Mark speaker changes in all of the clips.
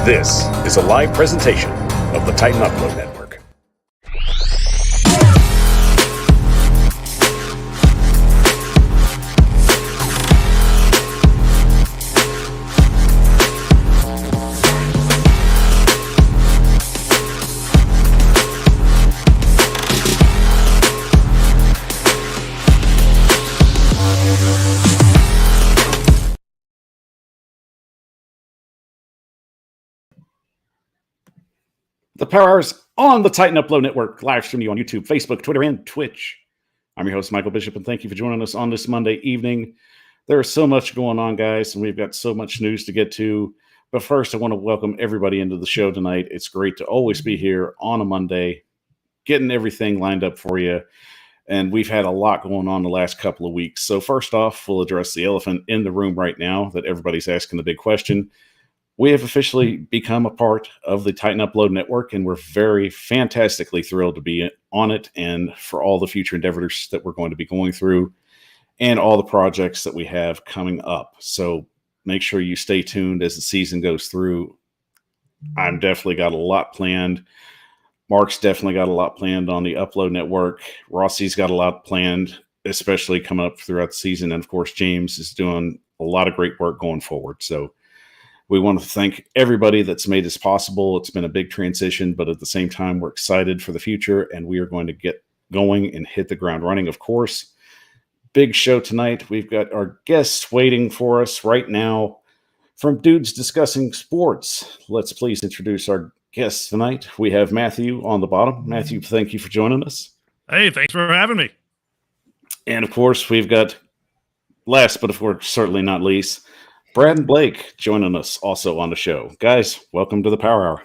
Speaker 1: This is a live presentation of the Titan Upload Network. The Power Hours on the Titan Upload Network, live streaming you on YouTube, Facebook, Twitter, and Twitch. I'm your host, Michael Bishop, and thank you for joining us on this Monday evening. There is so much going on, guys, and we've got so much news to get to. But first, I want to welcome everybody into the show tonight. It's great to always be here on a Monday, getting everything lined up for you. And we've had a lot going on the last couple of weeks. So first off, we'll address the elephant in the room right now that everybody's asking the big question. We have officially become a part of the Titan Upload Network, and we're very fantastically thrilled to be on it and for all the future endeavors that we're going to be going through and all the projects that we have coming up. So make sure you stay tuned as the season goes through. I'm definitely got a lot planned. Mark's definitely got a lot planned on the Upload Network. Rossi's got a lot planned, especially coming up throughout the season. And, of course, James is doing a lot of great work going forward. So we want to thank everybody that's made this possible. It's been a big transition, but at the same time, we're excited for the future, and we are going to get going and hit the ground running, of course. Big show tonight. We've got our guests waiting for us right now from Dudes Discussing Sports. Let's please introduce our guests tonight. We have Matthew on the bottom. Matthew, thank you for joining us.
Speaker 2: Hey, thanks for having me.
Speaker 1: And, of course, we've got, last but of course, certainly not least, Brad and Blake joining us also on the show. Guys, welcome to the Power Hour.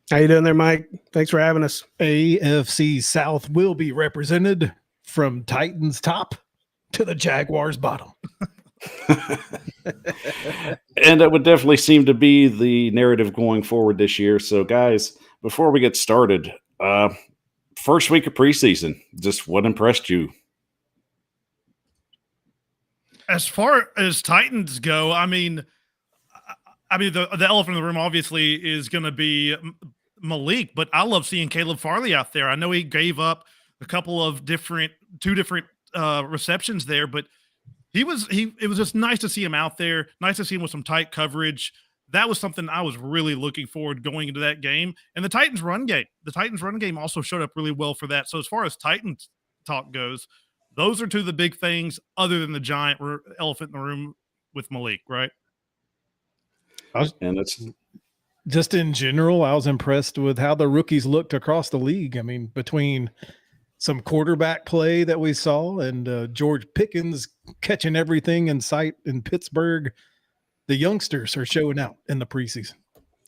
Speaker 3: How you doing there, Mike? Thanks for having us.
Speaker 4: AFC South will be represented from Titans top to the Jaguars bottom.
Speaker 1: And that would definitely seem to be the narrative going forward this year. So, guys, before we get started, first week of preseason, just what impressed you?
Speaker 2: As far as Titans go, I mean, the elephant in the room obviously is going to be Malik, but I love seeing Caleb Farley out there. I know he gave up a couple of two different receptions there, but it was just nice to see him out there. Nice to see him with some tight coverage. That was something I was really looking forward going into that game. And the Titans run game also showed up really well for that. So as far as Titans talk goes, those are two of the big things other than the giant elephant in the room with Malik, right?
Speaker 1: And it's
Speaker 4: just in general, I was impressed with how the rookies looked across the league. I mean, between some quarterback play that we saw and George Pickens catching everything in sight in Pittsburgh, the youngsters are showing out in the preseason.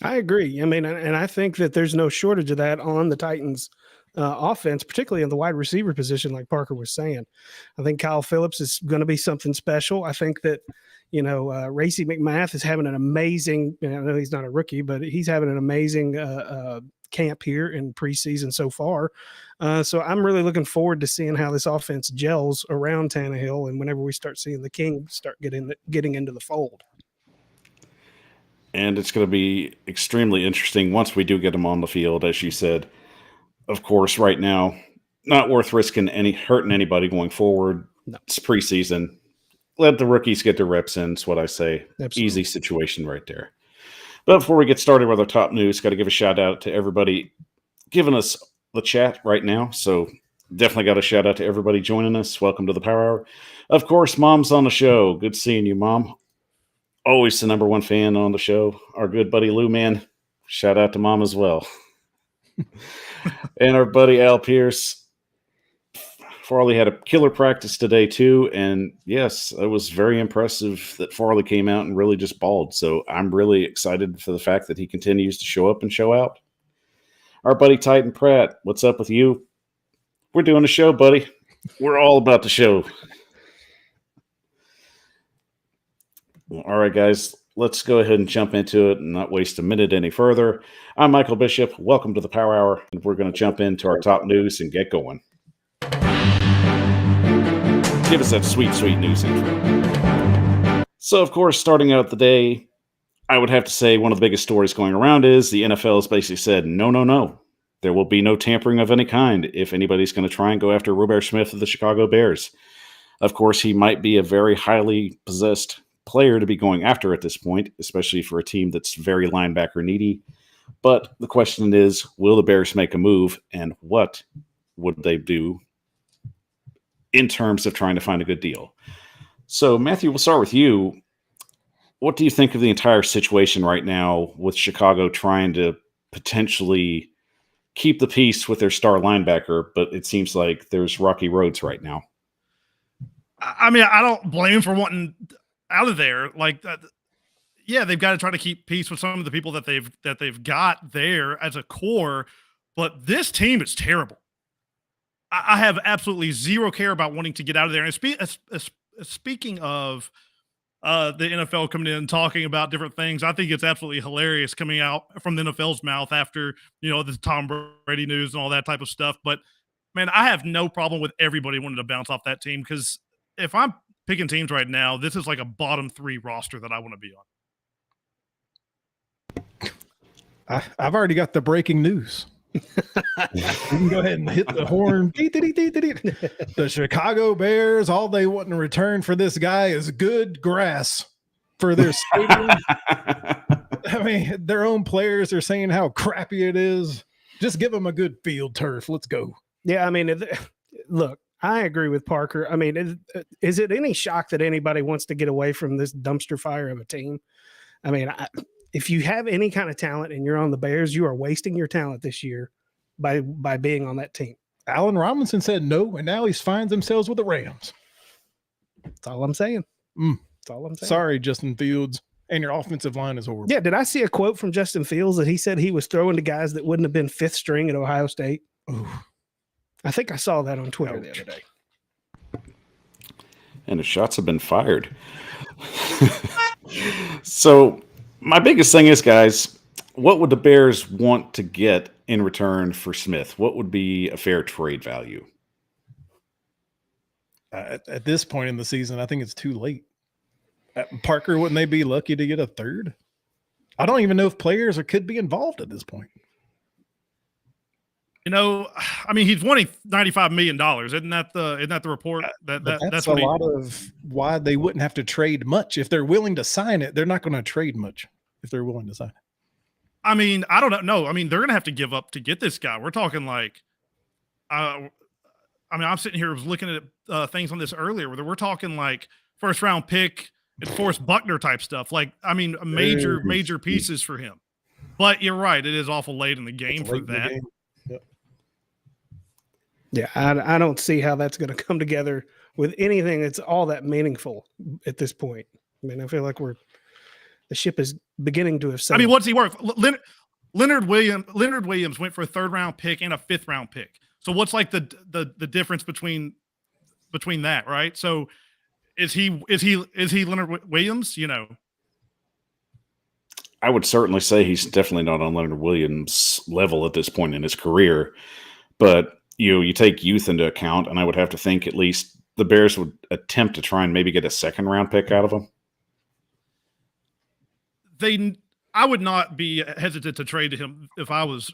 Speaker 3: I agree. I mean, and I think that there's no shortage of that on the Titans offense, particularly in the wide receiver position, like Parker was saying. I think Kyle Phillips is going to be something special. I think that, Racey McMath is having an amazing, I know he's not a rookie, but he's having an amazing camp here in preseason so far. So I'm really looking forward to seeing how this offense gels around Tannehill, and whenever we start seeing the King start getting into the fold.
Speaker 1: And it's going to be extremely interesting once we do get him on the field, as you said. Of course, right now, not worth risking hurting anybody going forward.
Speaker 3: No.
Speaker 1: It's preseason. Let the rookies get their reps in, is what I say.
Speaker 3: Absolutely.
Speaker 1: Easy situation right there. But before we get started with our top news, got to give a shout out to everybody giving us the chat right now. So definitely got a shout out to everybody joining us. Welcome to the Power Hour. Of course, Mom's on the show. Good seeing you, Mom. Always the number one fan on the show. Our good buddy Lou, man. Shout out to Mom as well. And our buddy Al Pierce. Farley had a killer practice today too, and yes, it was very impressive that Farley came out and really just balled. So I'm really excited for the fact that he continues to show up and show out. Our buddy Titan Pratt, what's up with you? We're doing a show, buddy. We're all about the show. All right, guys, let's go ahead and jump into it and not waste a minute any further. I'm Michael Bishop. Welcome to the Power Hour, and we're going to jump into our top news and get going. Give us that sweet, sweet news intro. So, of course, starting out the day, I would have to say one of the biggest stories going around is the NFL has basically said, no. There will be no tampering of any kind if anybody's going to try and go after Robert Smith of the Chicago Bears. Of course, he might be a very highly possessed player to be going after at this point, especially for a team that's very linebacker needy. But the question is, will the Bears make a move, and what would they do in terms of trying to find a good deal? So, Matthew, we'll start with you. What do you think of the entire situation right now with Chicago trying to potentially keep the peace with their star linebacker, but it seems like there's rocky roads right now?
Speaker 2: I mean, I don't blame him for wanting out of there. Like, yeah, they've got to try to keep peace with some of the people that they've got there as a core, but this team is terrible. I have absolutely zero care about wanting to get out of there. And speaking of the NFL coming in and talking about different things, I think it's absolutely hilarious coming out from the NFL's mouth after, the Tom Brady news and all that type of stuff. But, man, I have no problem with everybody wanting to bounce off that team, because if I'm picking teams right now, this is like a bottom 3 roster that I want to be on.
Speaker 4: I've already got the breaking news. You can go ahead and hit the horn. The Chicago Bears, all they want in return for this guy is good grass for their stadium. I mean, their own players are saying how crappy it is. Just give them a good field turf. Let's go.
Speaker 3: Yeah, I mean, look, I agree with Parker. I mean, is it any shock that anybody wants to get away from this dumpster fire of a team? I mean, if you have any kind of talent and you're on the Bears, you are wasting your talent this year by being on that team.
Speaker 4: Allen Robinson said no, and now he finds himself with the Rams.
Speaker 3: That's all I'm saying. That's all I'm saying.
Speaker 4: Sorry, Justin Fields, and your offensive line is horrible.
Speaker 3: Yeah, did I see a quote from Justin Fields that he said he was throwing to guys that wouldn't have been 5th string at Ohio State? Ooh. I think I saw that on Twitter the other day.
Speaker 1: And the shots have been fired. So my biggest thing is, guys, what would the Bears want to get in return for Smith? What would be a fair trade value?
Speaker 4: At this point in the season, I think it's too late. Parker, wouldn't they be lucky to get a 3rd? I don't even know if players could be involved at this point.
Speaker 2: I mean, he's wanting $95 million. Isn't that the report?
Speaker 4: That's a lot of why they wouldn't have to trade much. If they're willing to sign it, they're not going to trade much if they're willing to sign it.
Speaker 2: I mean, I don't know. I mean, they're going to have to give up to get this guy. We're talking like, I mean, I'm sitting here looking at things on this earlier where we're talking like 1st round pick and Forrest Buckner type stuff. Like, I mean, major pieces for him. But you're right. It is awful late in the game for that.
Speaker 3: Yeah, I don't see how that's going to come together with anything that's all that meaningful at this point. I mean, I feel like the ship is beginning to have settled.
Speaker 2: I mean, what's he worth? Leonard Williams went for a 3rd round pick and a 5th round pick. So what's like the difference between that, right? So is he Leonard Williams?
Speaker 1: I would certainly say he's definitely not on Leonard Williams' level at this point in his career, but you take youth into account, and I would have to think at least the Bears would attempt to try and maybe get a 2nd round pick out of him.
Speaker 2: I would not be hesitant to trade to him if I was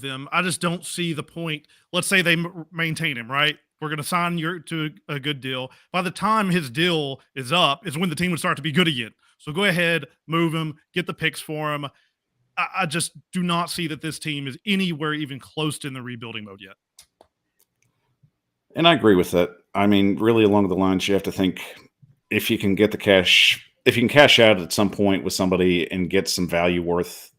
Speaker 2: them. I just don't see the point. Let's say they maintain him, right? We're going to sign to a good deal. By the time his deal is up is when the team would start to be good again. So go ahead, move him, get the picks for him. I just do not see that this team is anywhere even close to in the rebuilding mode yet.
Speaker 1: And I agree with that. I mean, really along the lines, you have to think if you can get the cash, if you can cash out at some point with somebody and get some value worth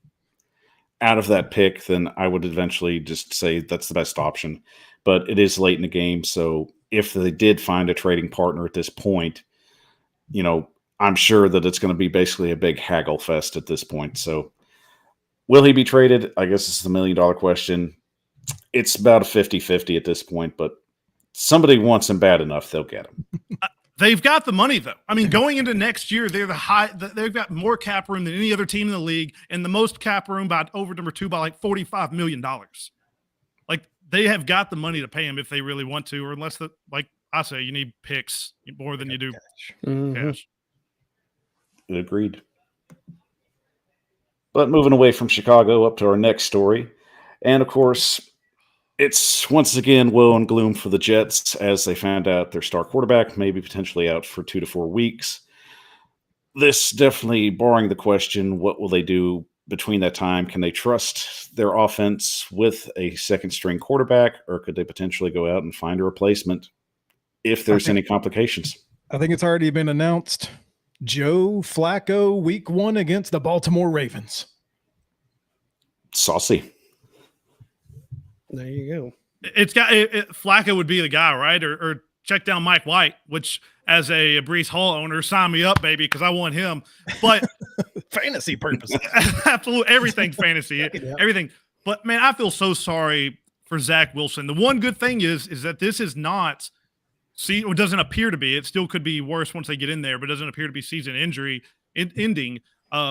Speaker 1: out of that pick, then I would eventually just say that's the best option. But it is late in the game. So if they did find a trading partner at this point, I'm sure that it's going to be basically a big haggle fest at this point. So will he be traded? I guess it's the $1 million question. It's about a 50-50 at this point, but somebody wants him bad enough, they'll get him.
Speaker 2: They've got the money, though. I mean, going into next year, they've got more cap room than any other team in the league, and the most cap room over number 2 by like $45 million. Like, they have got the money to pay him if they really want to, or unless, like I say, you need picks more than you do cash.
Speaker 1: Agreed. But moving away from Chicago up to our next story. And of course, it's once again woe and gloom for the Jets as they found out their star quarterback may be potentially out for 2 to 4 weeks. This definitely barring the question, what will they do between that time? Can they trust their offense with a second string quarterback, or could they potentially go out and find a replacement if there's any complications?
Speaker 4: I think it's already been announced. Joe Flacco, week 1 against the Baltimore Ravens.
Speaker 1: Saucy.
Speaker 3: There you go.
Speaker 2: It's got Flacco would be the guy, right? Or check down Mike White, which as a Breece Hall owner, sign me up, baby, because I want him. But
Speaker 4: fantasy purposes.
Speaker 2: Absolutely. Everything's fantasy.
Speaker 3: Yeah.
Speaker 2: Everything. But man, I feel so sorry for Zach Wilson. The one good thing is that this is not it doesn't appear to be. It still could be worse once they get in there, but it doesn't appear to be season injury ending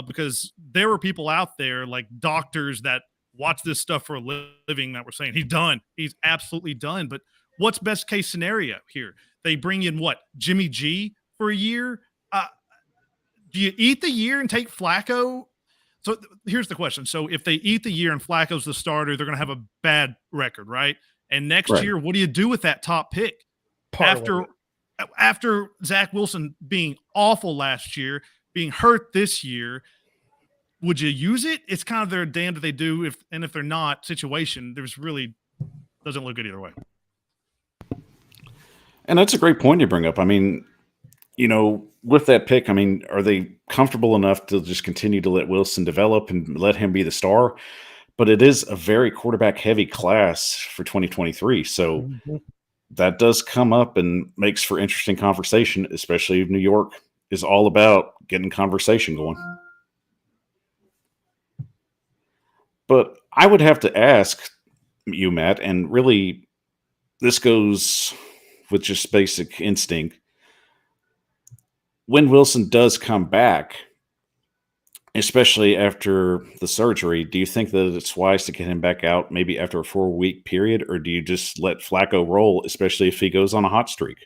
Speaker 2: because there were people out there like doctors that watch this stuff for a living that were saying he's done. He's absolutely done. But what's best case scenario here? They bring in what? Jimmy G for a year? Do you eat the year and take Flacco? So here's the question. So if they eat the year and Flacco's the starter, they're going to have a bad record, right? And next year, what do you do with that top pick? After Zach Wilson being awful last year, being hurt this year, would you use it? It's kind of their damned if they do, if they're not situation. There's really doesn't look good either way.
Speaker 1: And that's a great point you bring up. I mean, with that pick, I mean, are they comfortable enough to just continue to let Wilson develop and let him be the star? But it is a very quarterback-heavy class for 2023. So that does come up and makes for interesting conversation, especially if New York is all about getting conversation going. But I would have to ask you, Matt, and really this goes with just basic instinct. When Wilson does come back, especially after the surgery, do you think that it's wise to get him back out maybe after a 4-week period, or do you just let Flacco roll, especially if he goes on a hot streak?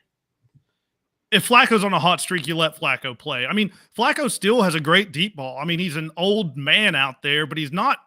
Speaker 2: If Flacco's on a hot streak, you let Flacco play. I mean, Flacco still has a great deep ball. I mean, he's an old man out there, but he's not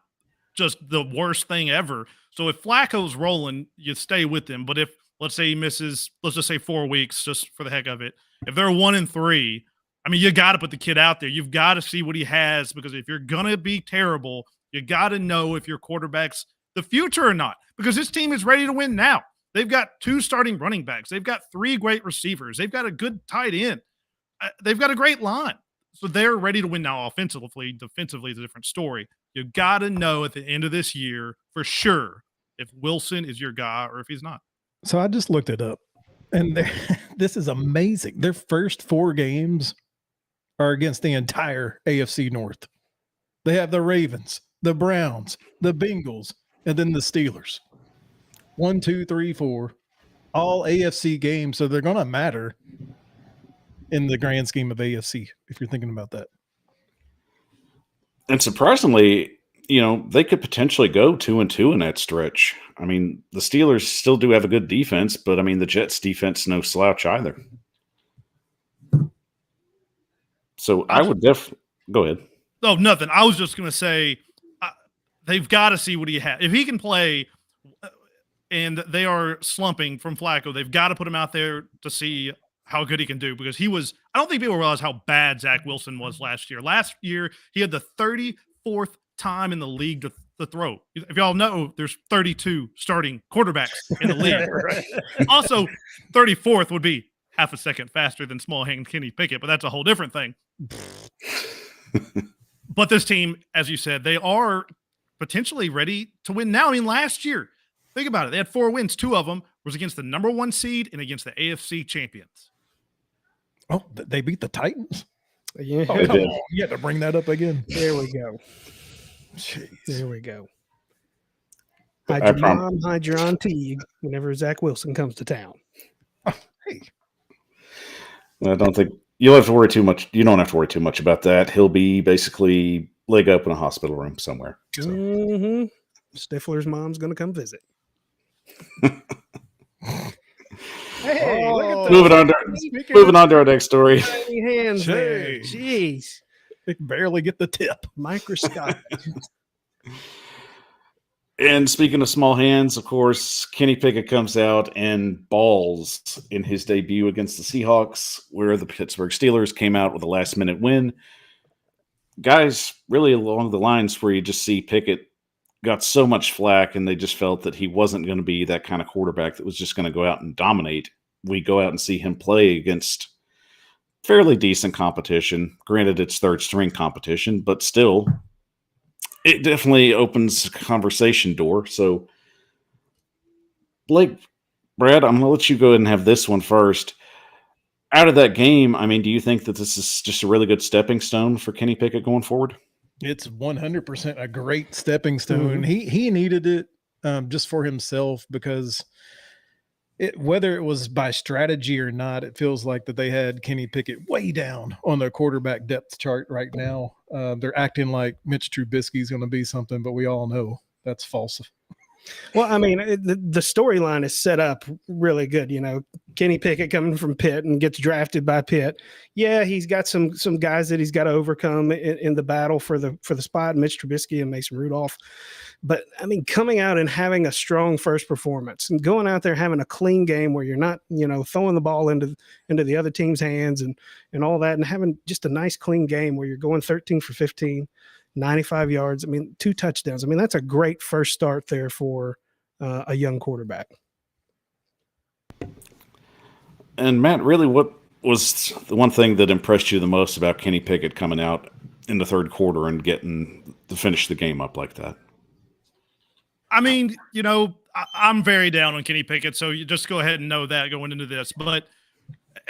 Speaker 2: just the worst thing ever. So if Flacco's rolling, you stay with him. But if, let's say he misses, let's just say 4 weeks, just for the heck of it, if they're 1-3, I mean, you got to put the kid out there. You've got to see what he has, because if you're going to be terrible, you got to know if your quarterback's the future or not, because this team is ready to win now. They've got 2 starting running backs. They've got 3 great receivers. They've got a good tight end. They've got a great line. So they're ready to win now offensively. Defensively is a different story. You got to know at the end of this year for sure if Wilson is your guy or if he's not.
Speaker 4: So I just looked it up, and this is amazing. Their first 4 games are against the entire AFC North. They have the Ravens, the Browns, the Bengals, and then the Steelers. 1, 2, 3, 4, all AFC games. So they're going to matter in the grand scheme of AFC, if you're thinking about that.
Speaker 1: And surprisingly, they could potentially go 2-2 in that stretch. I mean, the Steelers still do have a good defense, but I mean, the Jets defense, no slouch either. So I would go ahead.
Speaker 2: Oh, nothing. I was just going to say they've got to see what he has. If he can play and they are slumping from Flacco, they've got to put him out there to see how good he can do, because I don't think people realize how bad Zach Wilson was last year. Last year, he had the 34th time in the league to throw. If y'all know, there's 32 starting quarterbacks in the league.
Speaker 3: Right.
Speaker 2: Also, 34th would be half a second faster than small hand Kenny Pickett, but that's a whole different thing. But this team, as you said, they are potentially ready to win now. I mean, last year, think about it. They had 4 wins. 2 of them was against the number 1 seed and against the AFC champions.
Speaker 4: Oh, they beat the Titans?
Speaker 3: Yeah.
Speaker 4: Oh, come on. You had to bring that up again.
Speaker 3: There we go.
Speaker 4: Jeez.
Speaker 3: There we go. Hide your mom, hide your auntie whenever Zach Wilson comes to town.
Speaker 4: Hey.
Speaker 1: I don't think you'll have to worry too much. You don't have to worry too much about that. He'll be basically leg up in a hospital room somewhere. So.
Speaker 3: Mm-hmm. Stifler's mom's going to come visit. Hey, look at
Speaker 1: moving on to our next story.
Speaker 3: Hands there. Jeez.
Speaker 4: They can barely get the tip.
Speaker 3: Microscopic.
Speaker 1: And speaking of small hands, of course, Kenny Pickett comes out and balls in his debut against the Seahawks, where the Pittsburgh Steelers came out with a last-minute win. Guys, really along the lines where you just see Pickett got so much flack, and they just felt that he wasn't going to be that kind of quarterback that was just going to go out and dominate. We go out and see him play against fairly decent competition. Granted, it's third-string competition, but still – it definitely opens a conversation door. So, Blake, Brad, I'm going to let you go ahead and have this one first. Out of that game, I mean, do you think that this is just a really good stepping stone for Kenny Pickett going forward?
Speaker 4: It's 100% a great stepping stone. He needed it just for himself because whether it was by strategy or not, it feels like that they had Kenny Pickett way down on their quarterback depth chart right now. They're acting like Mitch Trubisky is going to be something, but we all know that's false.
Speaker 3: Well, I mean, the storyline is set up really good. You know, Kenny Pickett coming from Pitt and gets drafted by Pitt. Yeah, he's got some guys that he's got to overcome in the battle for the spot, Mitch Trubisky and Mason Rudolph. But I mean, coming out and having a strong first performance and going out there having a clean game where you're not, throwing the ball into the other team's hands and all that, and having just a nice clean game where you're going 13 for 15. 95 yards. I mean, 2 touchdowns. I mean, that's a great first start there for a young quarterback.
Speaker 1: And Matt, really, what was the one thing that impressed you the most about Kenny Pickett coming out in the third quarter and getting to finish the game up like that?
Speaker 2: I mean, I'm very down on Kenny Pickett, so you just go ahead and know that going into this. But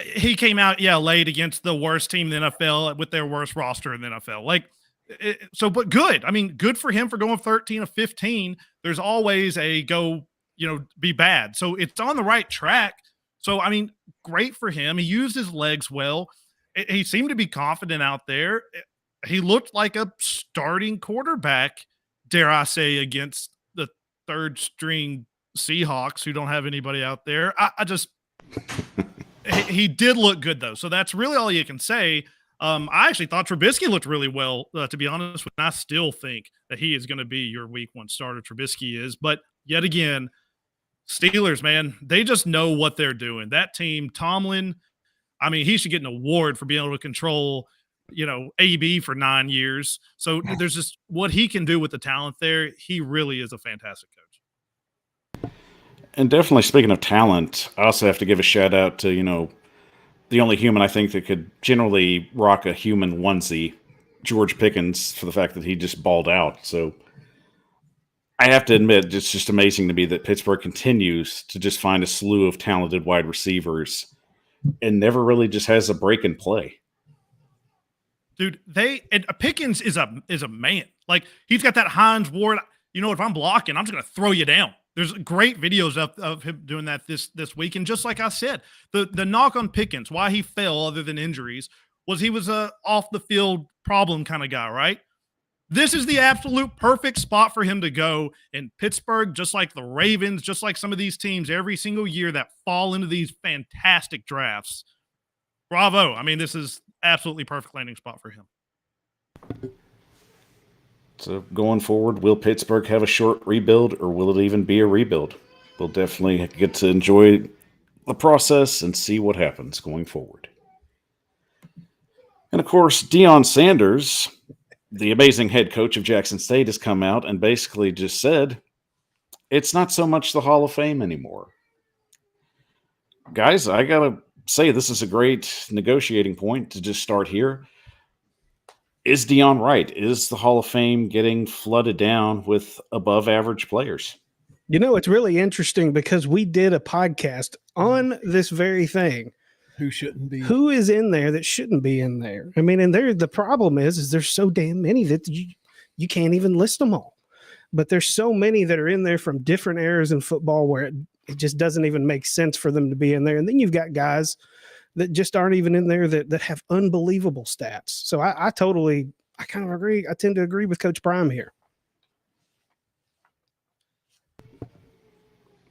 Speaker 2: he came out, late against the worst team in the NFL with their worst roster in the NFL. But good. I mean, good for him for going 13 of 15. There's always a be bad. So it's on the right track. So, I mean, great for him. He used his legs well. He seemed to be confident out there. He looked like a starting quarterback, dare I say, against the third string Seahawks who don't have anybody out there. He did look good though. So that's really all you can say. I actually thought Trubisky looked really well, to be honest with you. I still think that he is going to be your week 1 starter. Trubisky is. But yet again, Steelers, man, they just know what they're doing. That team, Tomlin, I mean, he should get an award for being able to control, AB for 9 years. So there's just what he can do with the talent there. He really is a fantastic coach.
Speaker 1: And definitely, speaking of talent, I also have to give a shout out to, the only human I think that could generally rock a human onesie, George Pickens, for the fact that he just balled out. So I have to admit, it's just amazing to me that Pittsburgh continues to just find a slew of talented wide receivers and never really just has a break in play.
Speaker 2: Dude, Pickens is a man. Like, he's got that Hines Ward, if I'm blocking, I'm just going to throw you down. There's great videos of him doing that this week. And just like I said, the knock on Pickens, why he fell other than injuries, was he was a off-the-field problem kind of guy, right? This is the absolute perfect spot for him to go in Pittsburgh, just like the Ravens, just like some of these teams every single year that fall into these fantastic drafts. Bravo. I mean, this is absolutely perfect landing spot for him.
Speaker 1: So going forward, will Pittsburgh have a short rebuild or will it even be a rebuild? We'll definitely get to enjoy the process and see what happens going forward. And of course, Deion Sanders, the amazing head coach of Jackson State, has come out and basically just said, it's not so much the Hall of Fame anymore. Guys, I got to say this is a great negotiating point to just start here. Is Deion right? Is the Hall of Fame getting flooded down with above average players?
Speaker 3: It's really interesting because we did a podcast on this very thing.
Speaker 4: Who shouldn't be?
Speaker 3: Who is in there that shouldn't be in there? I mean, and the problem is there's so damn many that you can't even list them all. But there's so many that are in there from different eras in football where it just doesn't even make sense for them to be in there. And then you've got guys that just aren't even in there that have unbelievable stats. So I kind of agree. I tend to agree with Coach Prime here.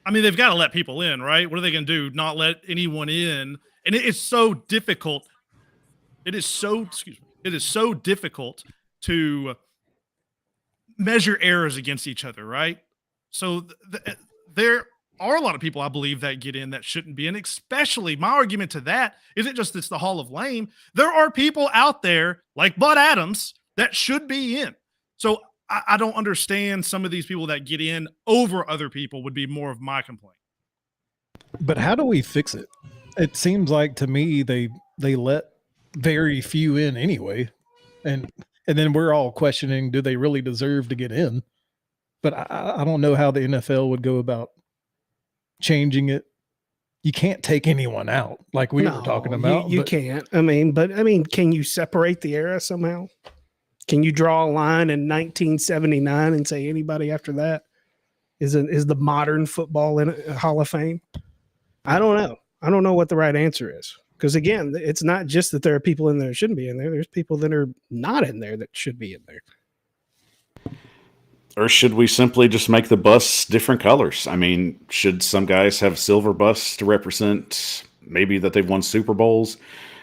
Speaker 2: I mean, they've got to let people in, right? What are they going to do? Not let anyone in? And it is so difficult. It is It is so difficult to measure errors against each other, right? So there are a lot of people, I believe, that get in that shouldn't be. And especially my argument to that isn't just it's the Hall of Lame. There are people out there like Bud Adams that should be in. So I don't understand some of these people that get in over other people would be more of my complaint.
Speaker 4: But how do we fix it? It seems like to me they let very few in anyway. And then we're all questioning, do they really deserve to get in? But I don't know how the NFL would go about changing it. You can't take anyone out like we were talking about.
Speaker 3: You can't. I mean, can you separate the era somehow? Can you draw a line in 1979 and say anybody after that is the modern football in Hall of Fame? I don't know. I don't know what the right answer is. Because again, it's not just that there are people in there that shouldn't be in there. There's people that are not in there that should be in there.
Speaker 1: Or should we simply just make the busts different colors? I mean, should some guys have silver busts to represent maybe that they've won Super Bowls?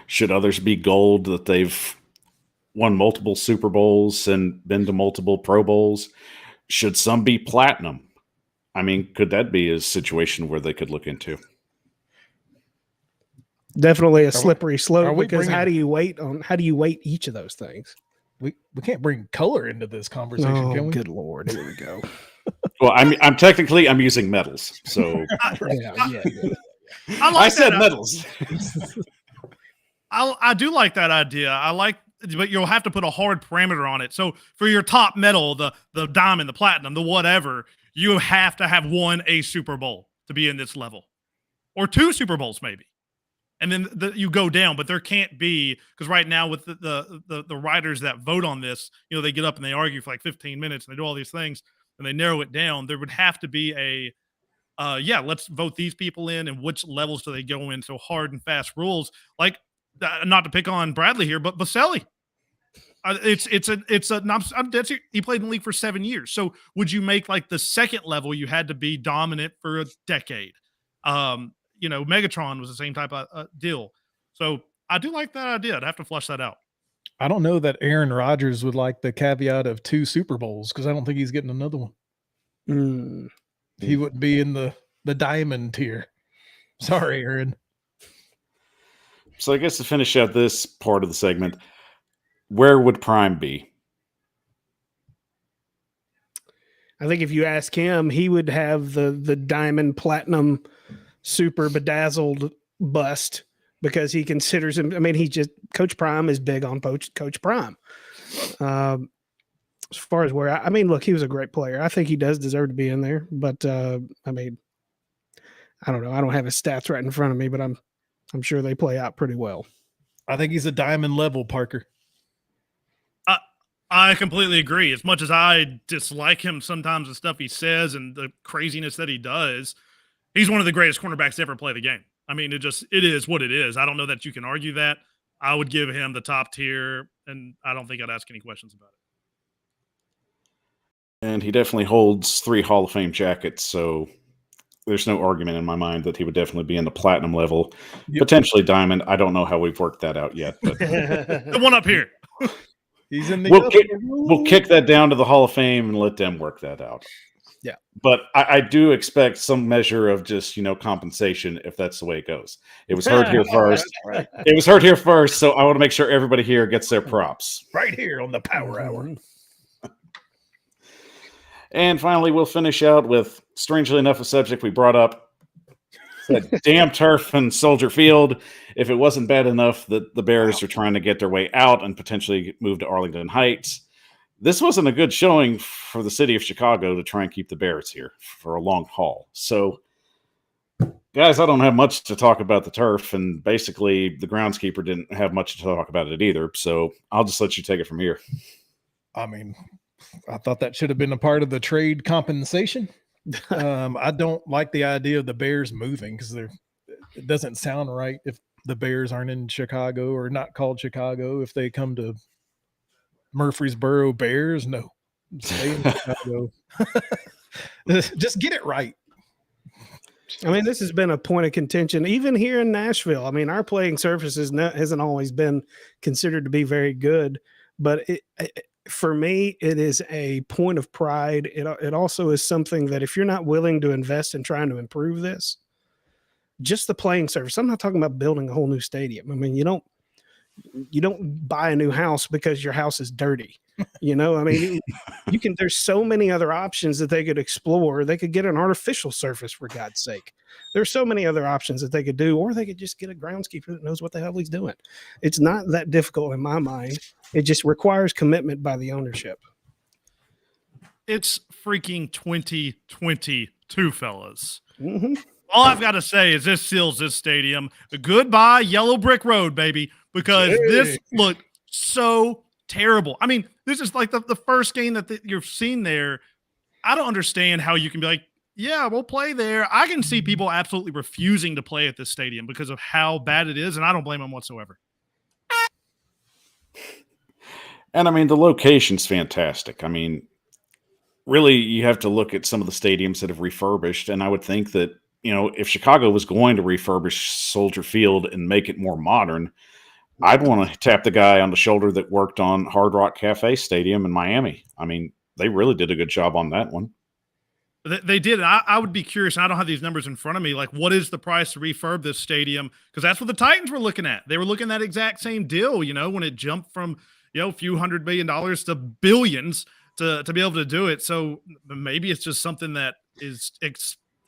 Speaker 1: Should others be gold that they've won multiple Super Bowls and been to multiple Pro Bowls? Should some be platinum? I mean, could that be a situation where they could look into?
Speaker 3: Definitely a slippery slope, because how do you weight each of those things?
Speaker 4: We can't bring color into this conversation, can we?
Speaker 3: Good Lord, here we go.
Speaker 1: Well, I'm technically using metals, so I said metals.
Speaker 2: I do like that idea. But you'll have to put a hard parameter on it. So for your top metal, the diamond, the platinum, the whatever, you have to have won a Super Bowl to be in this level, or 2 Super Bowls maybe. And then you go down, but there can't be, because right now with the writers that vote on this, they get up and they argue for like 15 minutes and they do all these things and they narrow it down. There would have to be let's vote these people in, and which levels do they go in? So hard and fast rules, like not to pick on Bradley here, but Baselli. He played in the league for 7 years. So would you make like the second level? You had to be dominant for a decade. Megatron was the same type of deal. So I do like that idea. I'd have to flush that out.
Speaker 4: I don't know that Aaron Rodgers would like the caveat of 2 Super Bowls, because I don't think he's getting another one. He wouldn't be in the diamond tier. Sorry, Aaron.
Speaker 1: So I guess to finish out this part of the segment, where would Prime be?
Speaker 3: I think if you ask him, he would have the diamond, platinum, super bedazzled bust, because he considers him. I mean, Coach Prime is big on Coach Prime. As far as look, he was a great player. I think he does deserve to be in there, but I don't know. I don't have his stats right in front of me, but I'm sure they play out pretty well.
Speaker 4: I think he's a diamond level, Parker.
Speaker 2: I completely agree. As much as I dislike him sometimes, the stuff he says and the craziness that he does, he's one of the greatest cornerbacks to ever play the game. I mean, it is what it is. I don't know that you can argue that. I would give him the top tier, and I don't think I'd ask any questions about it.
Speaker 1: And he definitely holds 3 Hall of Fame jackets, so there's no argument in my mind that he would definitely be in the platinum level, potentially diamond. I don't know how we've worked that out yet, but
Speaker 2: the one up here.
Speaker 4: He's in the
Speaker 1: we'll kick that down to the Hall of Fame and let them work that out.
Speaker 3: Yeah.
Speaker 1: But I do expect some measure of just, compensation if that's the way it goes. It was heard here first.
Speaker 3: Right.
Speaker 1: It was heard here first, so I want to make sure everybody here gets their props.
Speaker 4: Right here on the Power Hour.
Speaker 1: And finally, we'll finish out with, strangely enough, a subject we brought up. That damn turf and Soldier Field. If it wasn't bad enough that the Bears are trying to get their way out and potentially move to Arlington Heights, this wasn't a good showing for the city of Chicago to try and keep the Bears here for a long haul. So, guys, I don't have much to talk about the turf, and basically the groundskeeper didn't have much to talk about it either. So I'll just let you take it from here.
Speaker 4: I mean, I thought that should have been a part of the trade compensation. I don't like the idea of the Bears moving, because it doesn't sound right if the Bears aren't in Chicago, or not called Chicago. If they come to Murfreesboro Bears, no, stay in Chicago. Just get it right.
Speaker 3: I mean, this has been a point of contention, even here in Nashville. I mean, our playing surface hasn't always been considered to be very good, but for me, it is a point of pride. It also is something that if you're not willing to invest in trying to improve this, just the playing surface. I'm not talking about building a whole new stadium. I mean, you don't buy a new house because your house is dirty. I mean, there's so many other options that they could explore. They could get an artificial surface, for God's sake. There's so many other options that they could do, or they could just get a groundskeeper that knows what the hell he's doing. It's not that difficult in my mind. It just requires commitment by the ownership.
Speaker 2: It's freaking 2022, fellas.
Speaker 3: Mm-hmm.
Speaker 2: All I've got to say is this seals this stadium. Goodbye, Yellow Brick Road, baby, because this looked so terrible. I mean, this is like the first game that you've seen there. I don't understand how you can be like, yeah, we'll play there. I can see people absolutely refusing to play at this stadium because of how bad it is, and I don't blame them whatsoever.
Speaker 1: And I mean, the location's fantastic. I mean, really, you have to look at some of the stadiums that have refurbished, and I would think that, if Chicago was going to refurbish Soldier Field and make it more modern, I'd want to tap the guy on the shoulder that worked on Hard Rock Cafe Stadium in Miami. I mean, they really did a good job on that one.
Speaker 2: They did. I would be curious. I don't have these numbers in front of me. Like, what is the price to refurb this stadium? Because that's what the Titans were looking at. They were looking at that exact same deal, when it jumped from, a few $100 million to billions to be able to do it. So maybe it's just something that is,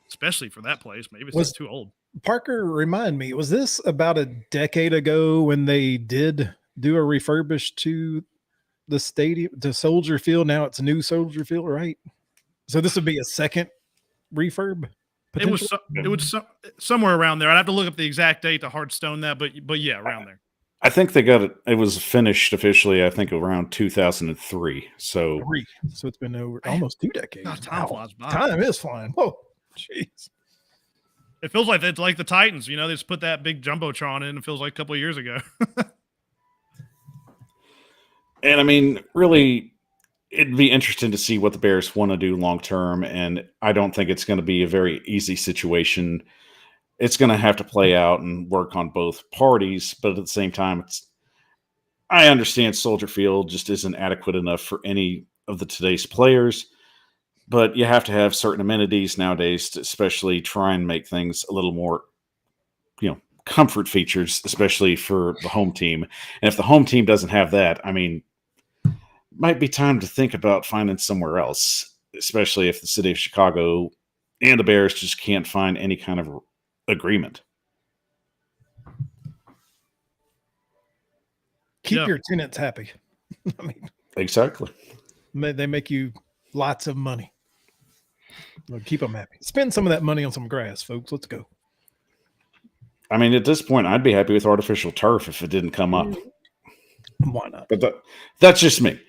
Speaker 2: especially for that place, maybe it's just too old.
Speaker 4: Parker, remind me, was this about a decade ago when they did do a refurbish to the stadium, to Soldier Field? Now it's a new Soldier Field, right? So this would be a second refurb?
Speaker 2: It was somewhere around there. I'd have to look up the exact date to hardstone that, but yeah, around there.
Speaker 1: I think they got it. It was finished officially, I think, around 2003. So
Speaker 4: it's been over almost 2 decades.
Speaker 2: God, time flies by.
Speaker 4: Time is flying. Whoa, jeez.
Speaker 2: It feels like it's like the Titans. They just put that big jumbotron in. It feels like a couple of years ago.
Speaker 1: And I mean, really, it'd be interesting to see what the Bears want to do long term. And I don't think it's going to be a very easy situation. It's going to have to play out and work on both parties. But at the same time, I understand Soldier Field just isn't adequate enough for any of today's players. But you have to have certain amenities nowadays to especially try and make things a little more, comfort features, especially for the home team. And if the home team doesn't have that, I mean, might be time to think about finding somewhere else, especially if the city of Chicago and the Bears just can't find any kind of agreement.
Speaker 4: Keep your tenants happy. I mean,
Speaker 1: exactly.
Speaker 4: They make you lots of money. Well, keep them happy. Spend some of that money on some grass, folks. Let's go.
Speaker 1: I mean, at this point, I'd be happy with artificial turf if it didn't come up.
Speaker 4: Why not?
Speaker 1: But that's just me.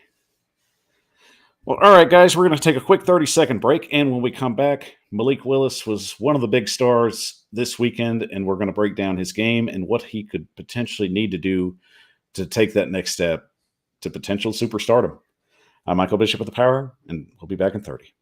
Speaker 1: Well, all right, guys, we're going to take a quick 30-second break. And when we come back, Malik Willis was one of the big stars this weekend, and we're going to break down his game and what he could potentially need to do to take that next step to potential superstardom. I'm Michael Bishop of the Power Hour, and we'll be back in 30.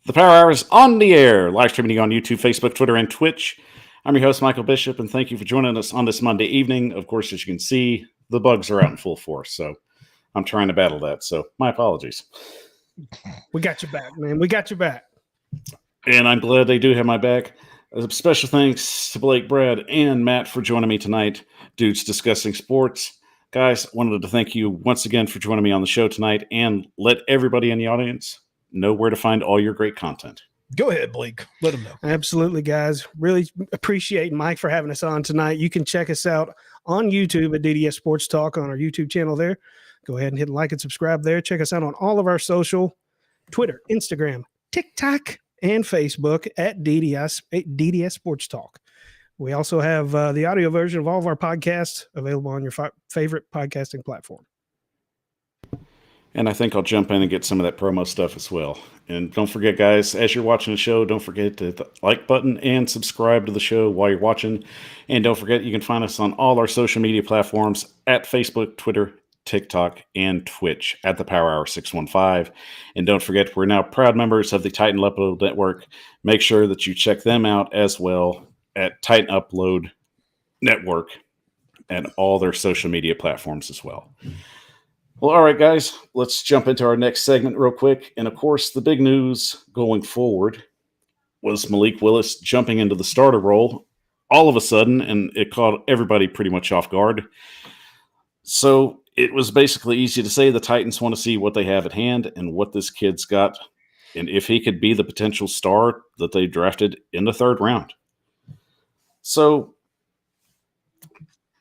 Speaker 1: The Power Hour is on the air, live streaming on YouTube, Facebook, Twitter, and Twitch. I'm your host, Michael Bishop, and thank you for joining us on this Monday evening. Of course, as you can see, the bugs are out in full force, so I'm trying to battle that. So my apologies.
Speaker 3: We got your back, man. We got your back.
Speaker 1: And I'm glad they do have my back. A special thanks to Blake, Brad, and Matt for joining me tonight. Dudes discussing sports. Guys, wanted to thank you once again for joining me on the show tonight, and let everybody in the audience know where to find all your great content.
Speaker 4: Go ahead, Blake. Let them know.
Speaker 3: Absolutely, guys. Really appreciate Mike for having us on tonight. You can check us out on YouTube at DDS Sports Talk on our YouTube channel there. Go ahead and hit like and subscribe there. Check us out on all of our social. Twitter, Instagram, TikTok, and Facebook at DDS Sports Talk. We also have the audio version of all of our podcasts available on your favorite podcasting platform.
Speaker 1: And I think I'll jump in and get some of that promo stuff as well. And don't forget, guys, as you're watching the show, don't forget to hit the like button and subscribe to the show while you're watching. And don't forget, you can find us on all our social media platforms at Facebook, Twitter, TikTok, and Twitch at the Power Hour 615. And don't forget, we're now proud members of the Titan Upload Network. Make sure that you check them out as well at Titan Upload Network and all their social media platforms as well. Well, all right, guys, let's jump into our next segment real quick. And, of course, the big news going forward was Malik Willis jumping into the starter role all of a sudden, and it caught everybody pretty much off guard. So it was basically easy to say the Titans want to see what they have at hand and what this kid's got, and if he could be the potential star that they drafted in the third round. So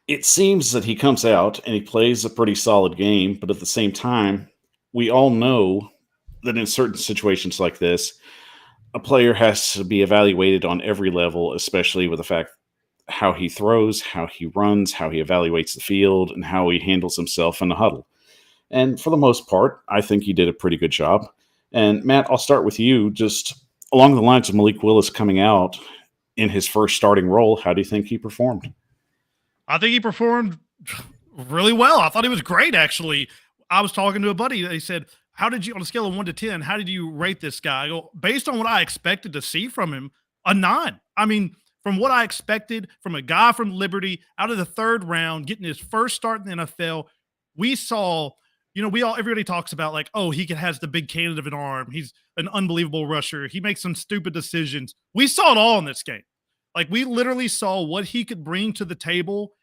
Speaker 1: it seems that he comes out and he plays a pretty solid game, but at the same time, we all know that in certain situations like this, a player has to be evaluated on every level, especially with the fact how he throws, how he runs, how he evaluates the field, and how he handles himself in the huddle. And for the most part, I think he did a pretty good job. And Matt, I'll start with you. Just along the lines of Malik Willis coming out in his first starting role, how do you think he performed?
Speaker 2: I think he performed really well. I thought he was great, actually. I was talking to a buddy. They said, how did you, on a scale of 1 to 10, how did you rate this guy? I go, based on what I expected to see from him, a 9. I mean, from what I expected from a guy from Liberty out of the third round, getting his first start in the NFL, we saw, everybody talks about like, oh, he has the big cannon of an arm. He's an unbelievable rusher. He makes some stupid decisions. We saw it all in this game. Like, we literally saw what he could bring to the table,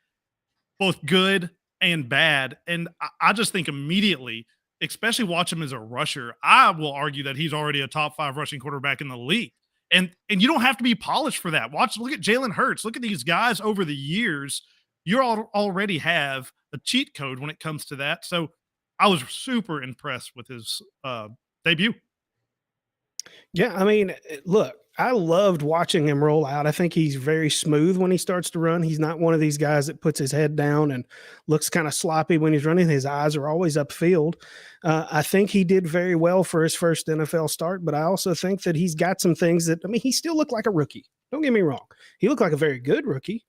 Speaker 2: both good and bad. And I just think immediately, especially watch him as a rusher, I will argue that he's already a top 5 rushing quarterback in the league. And you don't have to be polished for that. Look at Jalen Hurts. Look at these guys over the years. You already have a cheat code when it comes to that. So I was super impressed with his debut.
Speaker 3: Yeah, I mean, look, I loved watching him roll out. I think he's very smooth when he starts to run. He's not one of these guys that puts his head down and looks kind of sloppy when he's running. His eyes are always upfield. I think he did very well for his first NFL start, but I also think that he's got some things that, he still looked like a rookie. Don't get me wrong. He looked like a very good rookie,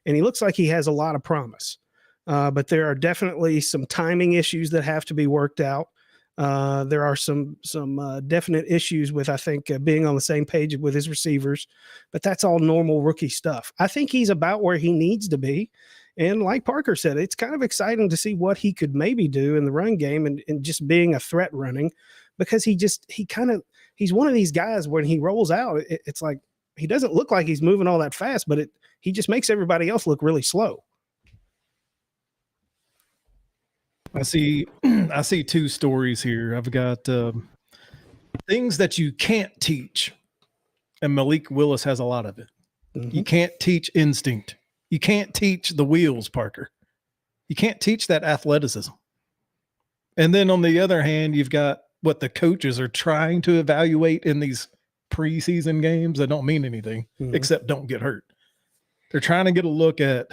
Speaker 3: and he looks like he has a lot of promise. But there are definitely some timing issues that have to be worked out. There are some definite issues with, I think, being on the same page with his receivers, but that's all normal rookie stuff. I think he's about where he needs to be. And like Parker said, it's kind of exciting to see what he could maybe do in the run game and just being a threat running, because he's one of these guys when he rolls out, it's like, he doesn't look like he's moving all that fast, but he just makes everybody else look really slow.
Speaker 4: I see 2 stories here. I've got things that you can't teach, and Malik Willis has a lot of it. Mm-hmm. You can't teach instinct. You can't teach the wheels, Parker. You can't teach that athleticism. And then on the other hand, you've got what the coaches are trying to evaluate in these preseason games that don't mean anything, except don't get hurt. They're trying to get a look at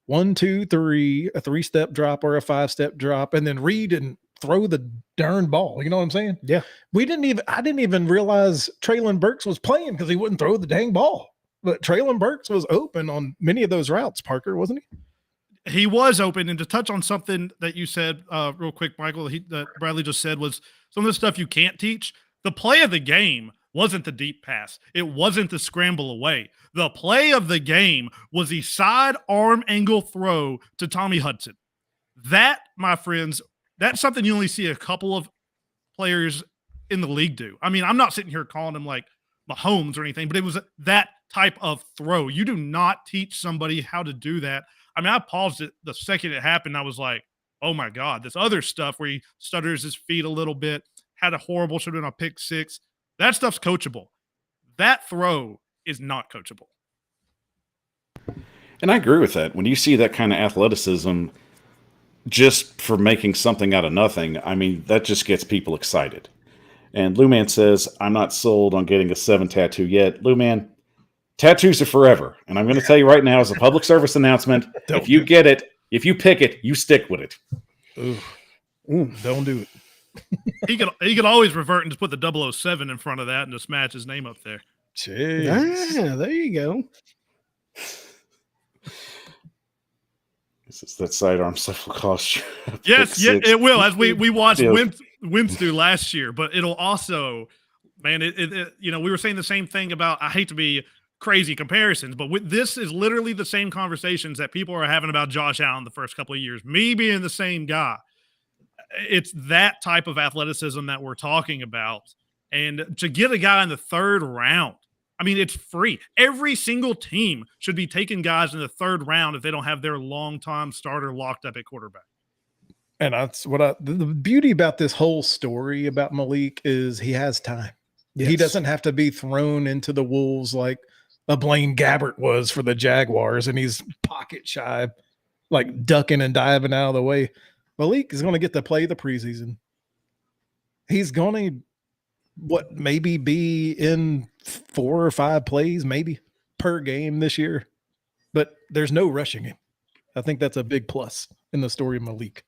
Speaker 4: 1, 2, 3, a 3-step drop or a 5-step drop, and then read and throw the darn ball. You know what I'm saying?
Speaker 3: Yeah.
Speaker 4: I didn't even realize Traylon Burks was playing because he wouldn't throw the dang ball. But Traylon Burks was open on many of those routes, Parker, wasn't he?
Speaker 2: He was open. And to touch on something that you said real quick, Michael, that Bradley just said, was some of the stuff you can't teach. The play of the game wasn't the deep pass. It wasn't the scramble away. The play of the game was the side arm angle throw to Tommy Hudson. That, my friends, that's something you only see a couple of players in the league do. I mean, I'm not sitting here calling him like Mahomes or anything, but it was that type of throw. You do not teach somebody how to do that. I mean, I paused it the second it happened. I was like, oh my God, this other stuff where he stutters his feet a little bit, had a horrible, should have been a pick 6. That stuff's coachable. That throw is not coachable.
Speaker 1: And I agree with that. When you see that kind of athleticism just for making something out of nothing, I mean, that just gets people excited. And Lou Man says, I'm not sold on getting a 7 tattoo yet. Lou Man, tattoos are forever. And I'm going to tell you right now, as a public service announcement, if you get it, if you pick it, you stick with it.
Speaker 4: Don't do it.
Speaker 2: He could always revert and just put the 007 in front of that and just match his name up there.
Speaker 3: Jeez. There you go.
Speaker 1: This is that sidearm shuffle cost.
Speaker 2: Yes, it will. As we watched Wimps do last year, but it'll also, man, it we were saying the same thing about. I hate to be crazy comparisons, but this is literally the same conversations that people are having about Josh Allen the first couple of years. Me being the same guy, it's that type of athleticism that we're talking about, and to get a guy in the 3rd round. I mean, it's free. Every single team should be taking guys in the 3rd round if they don't have their long-time starter locked up at quarterback.
Speaker 4: And that's what the beauty about this whole story about Malik is he has time. Yes. He doesn't have to be thrown into the wolves like a Blaine Gabbert was for the Jaguars, and he's pocket shy, like ducking and diving out of the way. Malik is going to get to play the preseason. He's going to maybe be in 4 or 5 plays maybe per game this year, but there's no rushing him. I think that's a big plus in the story of Malik.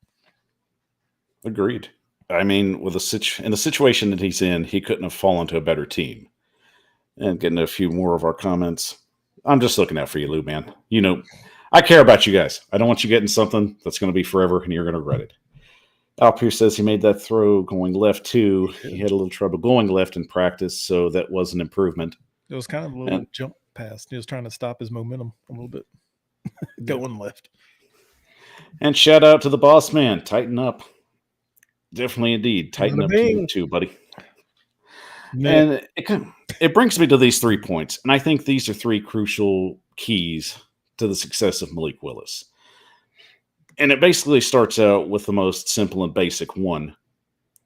Speaker 1: Agreed. I mean, in the situation that he's in, he couldn't have fallen to a better team. And getting a few more of our comments. I'm just looking out for you, Lou, man. I care about you guys. I don't want you getting something that's going to be forever and you're going to regret it. Al Pierce says he made that throw going left, too. He had a little trouble going left in practice, so that was an improvement.
Speaker 4: It was kind of a little jump pass. He was trying to stop his momentum a little bit going left.
Speaker 1: And shout out to the boss man. Tighten up. Definitely, indeed. Tighten up to you, too, buddy. And it brings me to these 3 points, and I think these are 3 crucial keys to the success of Malik Willis. And it basically starts out with the most simple and basic one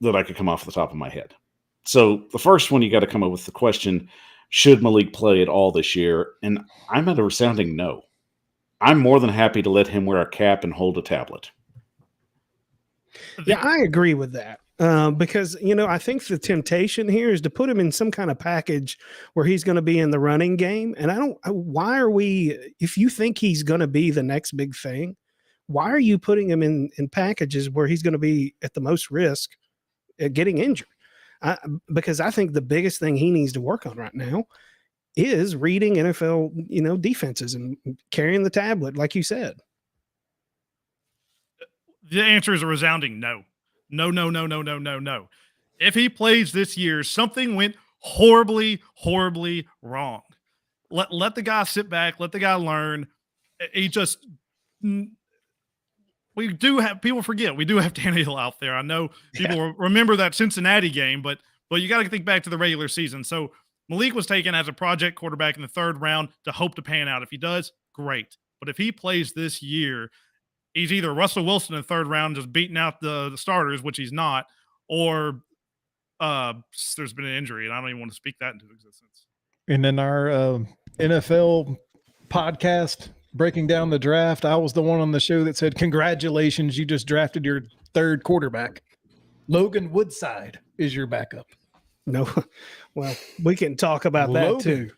Speaker 1: that I could come off the top of my head. So the first one, you got to come up with the question, should Malik play at all this year? And I'm at a resounding no. I'm more than happy to let him wear a cap and hold a tablet.
Speaker 3: Yeah, I agree with that. Because, I think the temptation here is to put him in some kind of package where he's going to be in the running game. And if you think he's going to be the next big thing, why are you putting him in packages where he's going to be at the most risk at getting injured? Because I think the biggest thing he needs to work on right now is reading NFL, defenses and carrying the tablet, like you said.
Speaker 2: The answer is a resounding no. No. If he plays this year, something went horribly, horribly wrong. Let the guy sit back. Let the guy learn. We do have people forget. We do have Tannehill out there. I know people remember that Cincinnati game, but you got to think back to the regular season. So Malik was taken as a project quarterback in the 3rd round to hope to pan out. If he does, great. But if he plays this year, he's either Russell Wilson in the 3rd round just beating out the starters, which he's not, or there's been an injury, and I don't even want to speak that into existence.
Speaker 4: And in our NFL podcast breaking down the draft, I was the one on the show that said, congratulations, you just drafted your 3rd quarterback. Logan Woodside is your backup.
Speaker 3: No, well, we can talk about that too.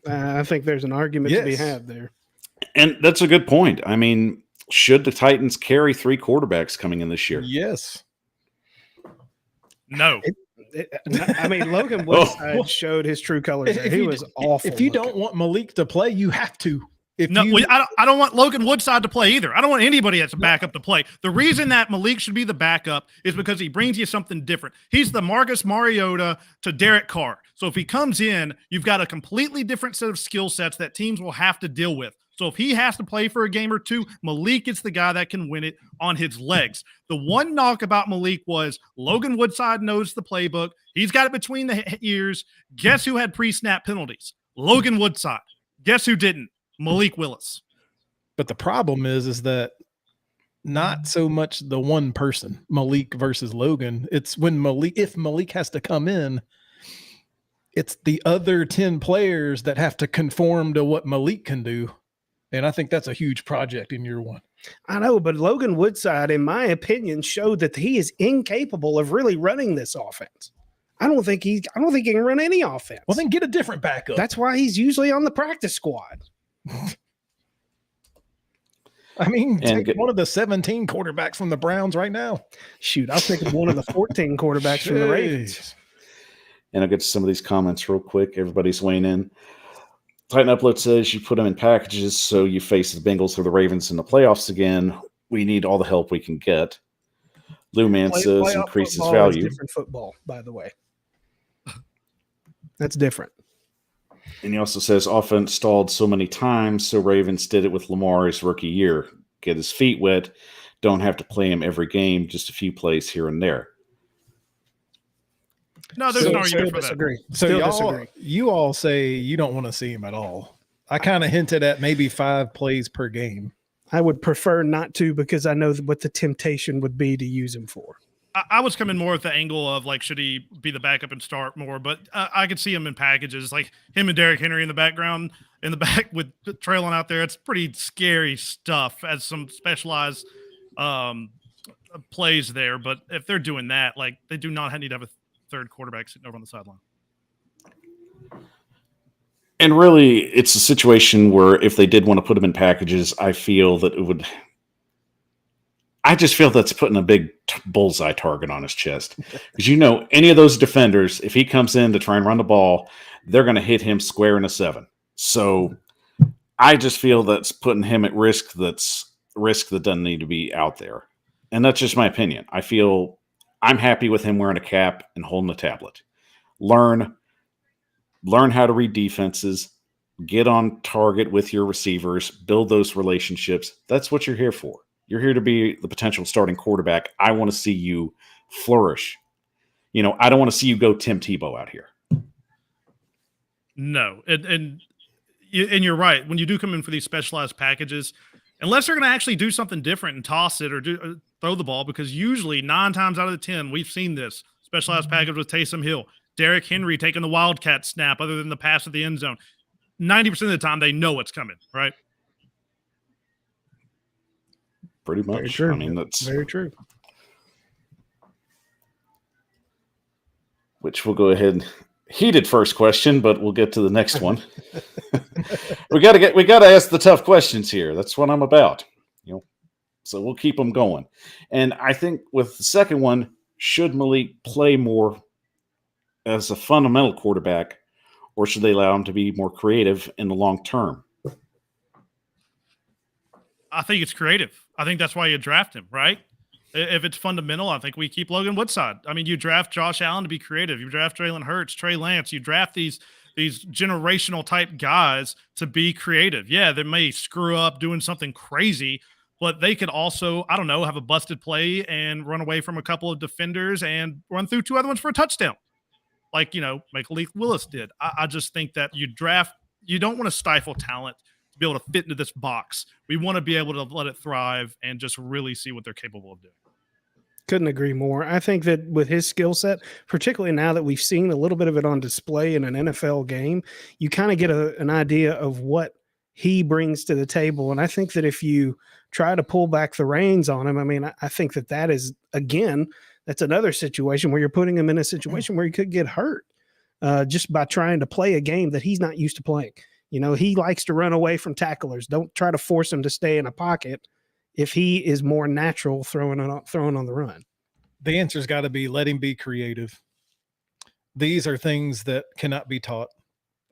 Speaker 3: I think there's an argument to be had there.
Speaker 1: And that's a good point. I mean, should the Titans carry 3 quarterbacks coming in this year?
Speaker 4: Yes.
Speaker 2: No.
Speaker 3: Logan Woodside showed his true colors. He was awful.
Speaker 4: If you don't want Malik to play, you have to.
Speaker 2: I don't want Logan Woodside to play either. I don't want anybody that's a backup to play. The reason that Malik should be the backup is because he brings you something different. He's the Marcus Mariota to Derek Carr. So if he comes in, you've got a completely different set of skill sets that teams will have to deal with. So if he has to play for a game or two, Malik is the guy that can win it on his legs. The one knock about Malik was Logan Woodside knows the playbook. He's got it between the ears. Guess who had pre-snap penalties? Logan Woodside. Guess who didn't? Malik Willis.
Speaker 4: But the problem is that not so much the one person, Malik versus Logan. It's when if Malik has to come in, it's the other 10 players that have to conform to what Malik can do. And I think that's a huge project in year 1.
Speaker 3: I know, but Logan Woodside, in my opinion, showed that he is incapable of really running this offense. I don't think he can run any offense.
Speaker 4: Well, then get a different backup.
Speaker 3: That's why he's usually on the practice squad.
Speaker 4: I mean, take one of the 17 quarterbacks from the Browns right now.
Speaker 3: Shoot, I'll take one of the 14 quarterbacks from the Ravens.
Speaker 1: And I'll get to some of these comments real quick. Everybody's weighing in. Titan Upload says you put them in packages so you face the Bengals or the Ravens in the playoffs again. We need all the help we can get. Lou Man says increases value.
Speaker 3: Different football, by the way. That's different.
Speaker 1: And he also says offense stalled so many times, so Ravens did it with Lamar his rookie year. Get his feet wet. Don't have to play him every game, just a few plays here and there.
Speaker 2: No, there's an argument for that.
Speaker 4: So you all say you don't want to see him at all. I kind of hinted at maybe 5 plays per game.
Speaker 3: I would prefer not to because I know what the temptation would be to use him for.
Speaker 2: I was coming more at the angle of like, should he be the backup and start more? But I could see him in packages, like him and Derrick Henry in the background, in the back with trailing out there. It's pretty scary stuff as some specialized plays there. But if they're doing that, like they do not need to have a third quarterback sitting over on the sideline.
Speaker 1: And really, it's a situation where if they did want to put him in packages, I feel that it would. I just feel that's putting a big bullseye target on his chest. Because any of those defenders, if he comes in to try and run the ball, they're going to hit him square in a 7. So I just feel that's putting him at risk. That's risk that doesn't need to be out there. And that's just my opinion. I feel I'm happy with him wearing a cap and holding a tablet. Learn how to read defenses, get on target with your receivers, build those relationships. That's what you're here for. You're here to be the potential starting quarterback. I want to see you flourish. I don't want to see you go Tim Tebow out here.
Speaker 2: No. And you're right. When you do come in for these specialized packages, unless they're going to actually do something different and toss it or throw the ball, because usually 9 times out of the 10, we've seen this specialized package with Taysom Hill, Derrick Henry taking the Wildcat snap other than the pass at the end zone. 90% of the time, they know what's coming, right?
Speaker 1: Pretty much.
Speaker 3: Very true.
Speaker 1: I mean, that's
Speaker 3: very true.
Speaker 1: Which we'll go ahead. Heated first question, but we'll get to the next one. we got to ask the tough questions here. That's what I'm about. So we'll keep them going. And I think with the second one, should Malik play more as a fundamental quarterback, or should they allow him to be more creative in the long term?
Speaker 2: I think it's creative. I think that's why you draft him, right? If it's fundamental, I think we keep Logan Woodside. I mean, you draft Josh Allen to be creative. You draft Jalen Hurts, Trey Lance. You draft these generational type guys to be creative. Yeah, they may screw up doing something crazy, but they could also, I don't know, have a busted play and run away from a couple of defenders and run through 2 other ones for a touchdown. Like, Malik Willis did. I just think that you don't want to stifle talent to be able to fit into this box. We want to be able to let it thrive and just really see what they're capable of doing.
Speaker 3: Couldn't agree more. I think that with his skill set, particularly now that we've seen a little bit of it on display in an NFL game, you kind of get an idea of what he brings to the table. And I think that if you try to pull back the reins on him, I mean, I think that is, again, that's another situation where you're putting him in a situation where he could get hurt just by trying to play a game that he's not used to playing. He likes to run away from tacklers. Don't try to force him to stay in a pocket if he is more natural throwing on the run.
Speaker 4: The answer's got to be let him be creative. These are things that cannot be taught.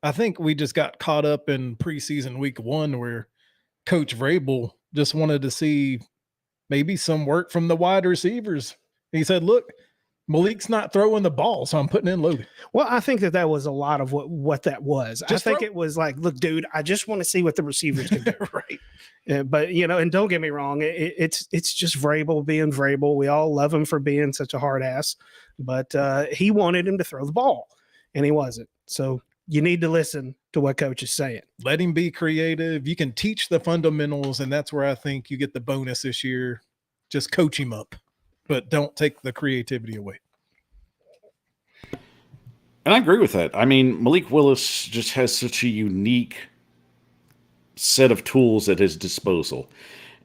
Speaker 4: I think we just got caught up in preseason week 1 where Coach Vrabel just wanted to see maybe some work from the wide receivers. He said, look, Malik's not throwing the ball, so I'm putting in Logan.
Speaker 3: Well, I think that was a lot of what that was. It was like, look, dude, I just want to see what the receivers can do. Right. But, and don't get me wrong, it's just Vrabel being Vrabel. We all love him for being such a hard ass, but he wanted him to throw the ball, and he wasn't. So you need to listen to what coach is saying.
Speaker 4: Let him be creative. You can teach the fundamentals, and that's where I think you get the bonus this year. Just coach him up, but don't take the creativity away.
Speaker 1: And I agree with that. I mean, Malik Willis just has such a unique set of tools at his disposal.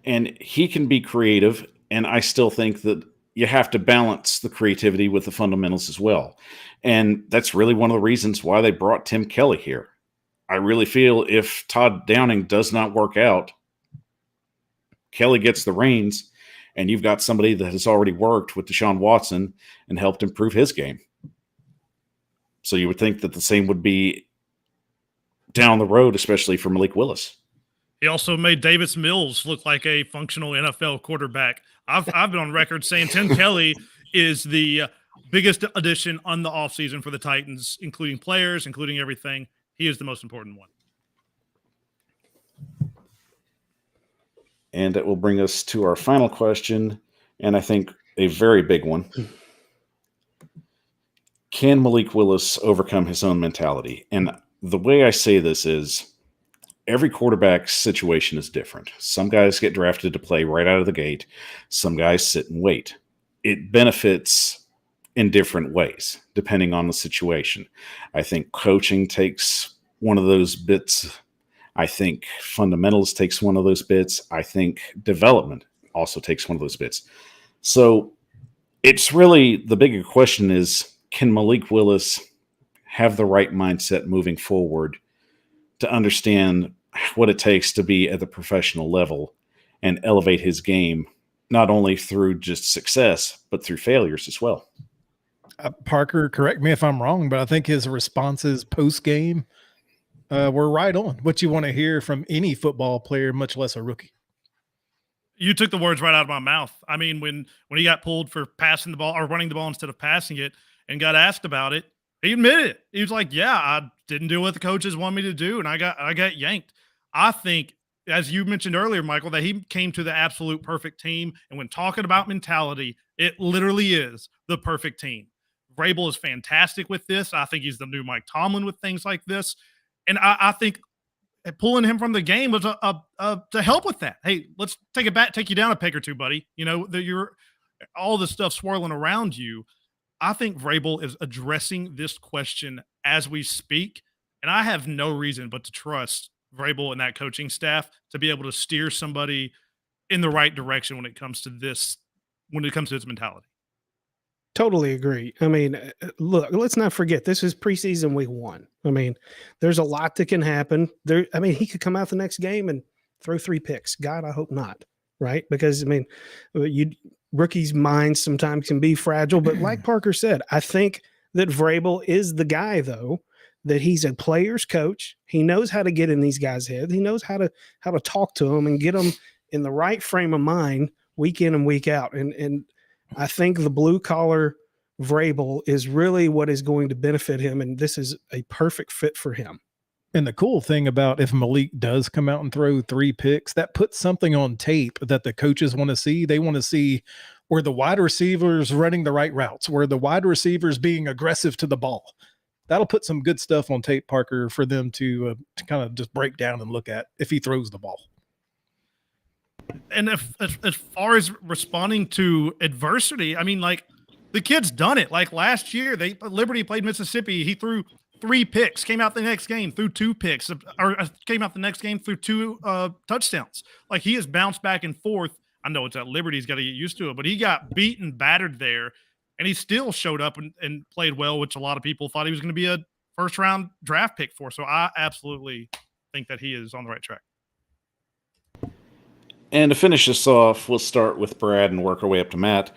Speaker 1: And he can be creative, and I still think that you have to balance the creativity with the fundamentals as well. And that's really one of the reasons why they brought Tim Kelly here. I really feel if Todd Downing does not work out, Kelly gets the reins, and you've got somebody that has already worked with Deshaun Watson and helped improve his game. So you would think that the same would be down the road, especially for Malik Willis.
Speaker 2: He also made Davis Mills look like a functional NFL quarterback. I've been on record saying Tim Kelly is the biggest addition on the offseason for the Titans, including players, including everything. He is the most important one.
Speaker 1: And that will bring us to our final question, and I think a very big one. Can Malik Willis overcome his own mentality? And the way I say this is every quarterback's situation is different. Some guys get drafted to play right out of the gate. Some guys sit and wait. It benefits in different ways, depending on the situation. I think coaching takes one of those bits. I think fundamentals takes one of those bits. I think development also takes one of those bits. So it's really the bigger question is, can Malik Willis have the right mindset moving forward to understand what it takes to be at the professional level and elevate his game, not only through just success, but through failures as well?
Speaker 4: Parker, correct me if I'm wrong, but I think his responses post-game were right on what you want to hear from any football player, much less a rookie.
Speaker 2: You took the words right out of my mouth. I mean, when he got pulled for passing the ball or running the ball instead of passing it and got asked about it, he admitted it. He was like, yeah, I didn't do what the coaches want me to do, and I got yanked. I think, as you mentioned earlier, Michael, that he came to the absolute perfect team. And when talking about mentality, it literally is the perfect team. Vrabel is fantastic with this. I think he's the new Mike Tomlin with things like this. And I think pulling him from the game was to help with that. Hey, let's take it back, take you down a peg or two, buddy. You know, you're all this stuff swirling around you. I think Vrabel is addressing this question as we speak, and I have no reason but to trust Vrabel and that coaching staff to be able to steer somebody in the right direction when it comes to this, when it comes to his mentality.
Speaker 3: Totally agree. I mean, look, let's not forget this is preseason week 1. I mean, there's a lot that can happen. I mean, he could come out the next game and throw 3 picks. God, I hope not. Right? Because I mean, rookies' minds sometimes can be fragile, but like Parker said, I think that Vrabel is the guy, though, that he's a player's coach. He knows how to get in these guys' heads. He knows how to talk to them and get them in the right frame of mind week in and week out. And I think the blue collar Vrabel is really what is going to benefit him, and this is a perfect fit for him.
Speaker 4: And the cool thing about if Malik does come out and throw 3 picks, that puts something on tape that the coaches want to see. They want to see where the wide receivers running the right routes, where the wide receivers being aggressive to the ball. That'll put some good stuff on tape, Parker, for them to kind of just break down and look at if he throws the ball.
Speaker 2: And as far as responding to adversity, I mean, like the kid's done it. Like last year, Liberty played Mississippi. He threw 3 picks, came out the next game, threw 2 picks, or came out the next game, threw 2 touchdowns. Like he has bounced back and forth. I know it's at Liberty. He's got to get used to it, but he got beaten, battered there, and he still showed up and played well, which a lot of people thought he was going to be a first-round draft pick for. So I absolutely think that he is on the right track.
Speaker 1: And to finish this off, we'll start with Brad and work our way up to Matt.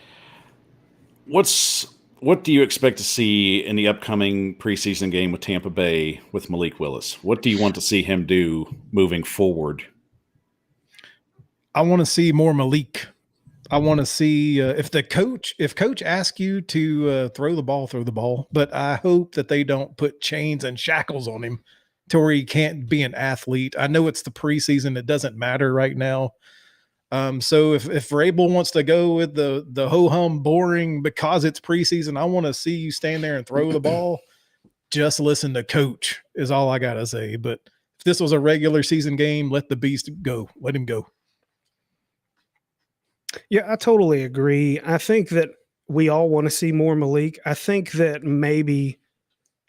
Speaker 1: What do you expect to see in the upcoming preseason game with Tampa Bay with Malik Willis? What do you want to see him do moving forward?
Speaker 4: I want to see more Malik. I want to see if coach asks you to throw the ball, but I hope that they don't put chains and shackles on him to where he can't be an athlete. I know it's the preseason. It doesn't matter right now. So if Vrabel wants to go with the ho-hum boring because it's preseason, I want to see you stand there and throw the ball. Just listen to coach is all I got to say. But if this was a regular season game, let the beast go. Let him go.
Speaker 3: Yeah, I totally agree. I think that we all want to see more Malik. I think that maybe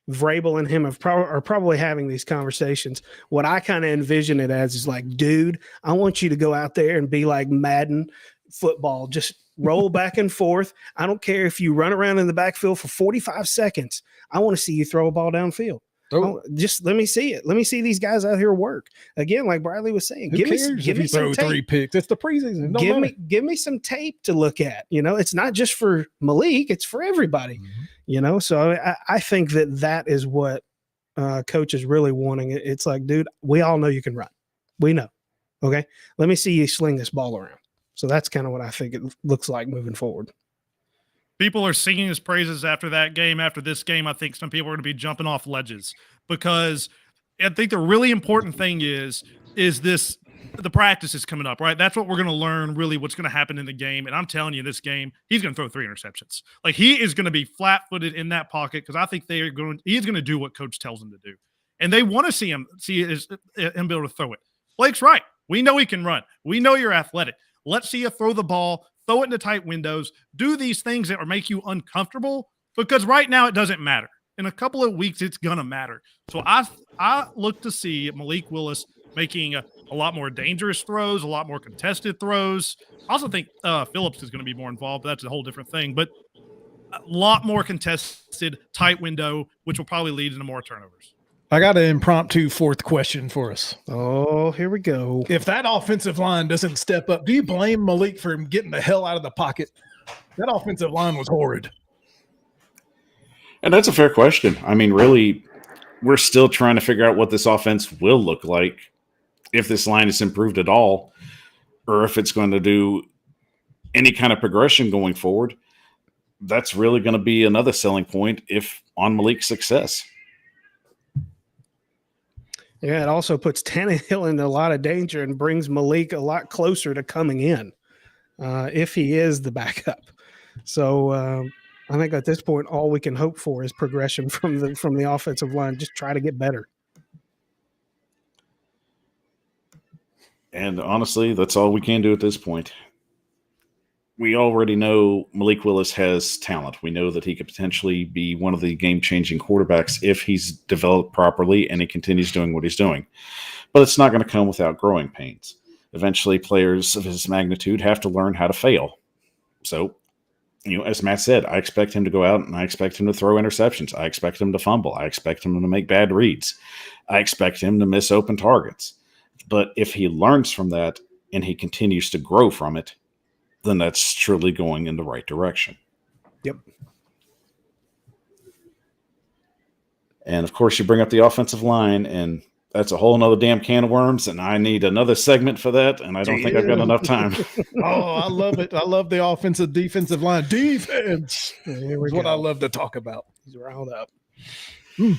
Speaker 3: Vrabel and him are probably having these conversations. What I kind of envision it as is like, dude, I want you to go out there and be like Madden football. Just roll back and forth. I don't care if you run around in the backfield for 45 seconds. I want to see you throw a ball downfield. Just let me see it. Let me see these guys out here work. Again, like Bradley was saying,
Speaker 4: Who cares
Speaker 3: give
Speaker 4: if
Speaker 3: me
Speaker 4: you
Speaker 3: some
Speaker 4: throw
Speaker 3: tape.
Speaker 4: 3 picks? It's the preseason.
Speaker 3: Give me some tape to look at. It's not just for Malik, it's for everybody. So I think that is what coach is really wanting. It's like, dude, we all know you can run. We know. Okay. Let me see you sling this ball around. So that's kind of what I think it looks like moving forward.
Speaker 2: People are singing his praises after that game. After this game, I think some people are going to be jumping off ledges, because I think the really important thing is the practice is coming up, right? That's what we're going to learn, really what's going to happen in the game. And I'm telling you, this game, he's going to throw 3 interceptions. Like, he is going to be flat-footed in that pocket, because I think he's going to do what coach tells him to do. And they want to see him be able to throw it. Blake's right. We know he can run. We know you're athletic. Let's see you throw the ball, throw it into tight windows, do these things that make you uncomfortable, because right now it doesn't matter. In a couple of weeks, it's going to matter. So I look to see Malik Willis making a lot more dangerous throws, a lot more contested throws. I also think Phillips is going to be more involved. But that's a whole different thing. But a lot more contested, tight window, which will probably lead into more turnovers.
Speaker 4: I got an impromptu 4th question for us.
Speaker 3: Oh, here we go.
Speaker 4: If that offensive line doesn't step up, do you blame Malik for him getting the hell out of the pocket? That offensive line was horrid.
Speaker 1: And that's a fair question. I mean, really, we're still trying to figure out what this offense will look like, if this line is improved at all, or if it's going to do any kind of progression going forward. That's really going to be another selling point if on Malik's success.
Speaker 3: Yeah, it also puts Tannehill in a lot of danger and brings Malik a lot closer to coming in if he is the backup. So I think at this point, all we can hope for is progression from the offensive line. Just try to get better.
Speaker 1: And honestly, that's all we can do at this point. We already know Malik Willis has talent. We know that he could potentially be one of the game-changing quarterbacks if he's developed properly and he continues doing what he's doing. But it's not going to come without growing pains. Eventually, players of his magnitude have to learn how to fail. So, as Matt said, I expect him to go out and I expect him to throw interceptions. I expect him to fumble. I expect him to make bad reads. I expect him to miss open targets. But if he learns from that and he continues to grow from it, then that's truly going in the right direction.
Speaker 3: Yep.
Speaker 1: And of course, you bring up the offensive line, and that's a whole nother damn can of worms, and I need another segment for that, and I don't think I've got enough time.
Speaker 4: Oh, I love it. I love the offensive defensive line. Defense
Speaker 3: Here we
Speaker 4: is
Speaker 3: go.
Speaker 4: what I love to talk about.
Speaker 3: He's riled up.
Speaker 1: Well,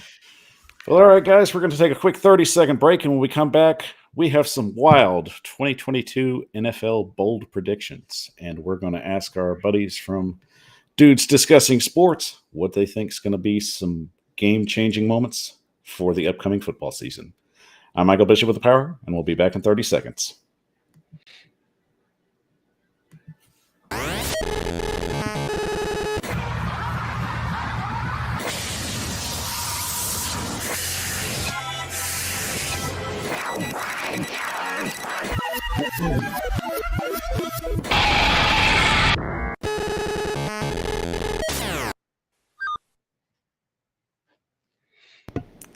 Speaker 1: all right, guys, we're going to take a quick 30-second break, and when we come back, we have some wild 2022 NFL bold predictions, and we're going to ask our buddies from Dudes Discussing Sports what they think is going to be some game-changing moments for the upcoming football season. I'm Michael Bishop with The Power, and we'll be back in 30 seconds.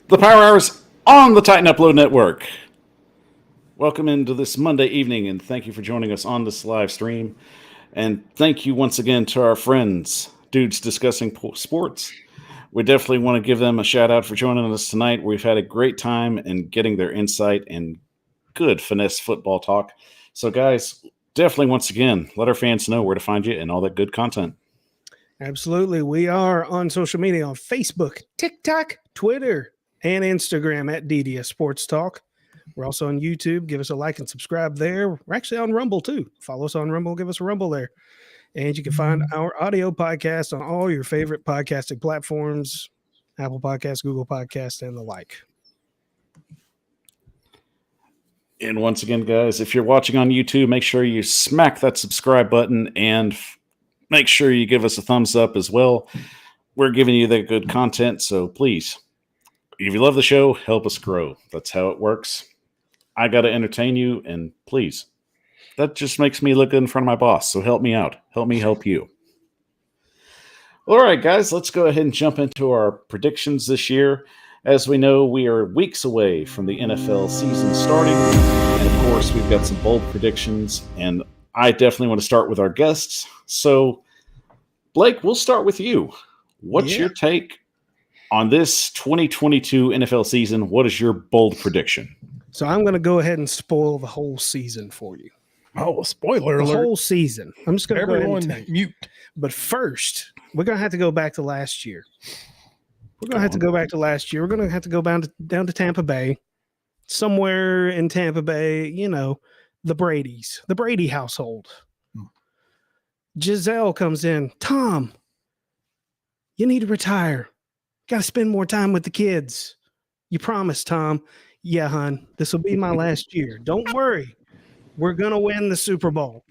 Speaker 1: The Power Hours on the Titan Upload Network. Welcome into this Monday evening, and thank you for joining us on this live stream. And thank you once again to our friends, Dudes Discussing Sports. We definitely want to give them a shout out for joining us tonight. We've had a great time in getting their insight and good finesse football talk. So, guys, definitely once again, let our fans know where to find you and all that good content.
Speaker 3: Absolutely. We are on social media on Facebook, TikTok, Twitter, and Instagram at DDS Sports Talk. We're also on YouTube. Give us a like and subscribe there. We're actually on Rumble too. Follow us on Rumble. Give us a Rumble there. And you can find our audio podcast on all your favorite podcasting platforms, Apple Podcasts, Google Podcasts, and the like.
Speaker 1: And once again, guys, if you're watching on YouTube, make sure you smack that subscribe button and make sure you give us a thumbs up as well. We're giving you that good content, so please, if you love the show, help us grow. That's how it works. I got to entertain you, and please, That just makes me look good in front of my boss. So help me out. Help me help you. All right, guys, let's go ahead and jump into our predictions this year. As we know, we are weeks away from the NFL season starting. And of course, we've got some bold predictions. And I definitely want to start with our guests. So, Blake, we'll start with you. What's your take on this 2022 NFL season? What is your bold prediction?
Speaker 3: So I'm going to go ahead and spoil the whole season for you.
Speaker 4: Oh, spoiler
Speaker 3: The
Speaker 4: alert.
Speaker 3: whole season. I'm just going to go ahead and tell you.
Speaker 4: Mute.
Speaker 3: But first, we're going to have to go back to last year. We're going to have to go back to last year. We're going to have to go down to Tampa Bay. Somewhere in Tampa Bay, you know, the Bradys, the Brady household. Giselle comes in. Tom, you need to retire. Got to spend more time with the kids. You promised, Tom. Yeah, hon, this will be my last year. Don't worry. We're going to win the Super Bowl.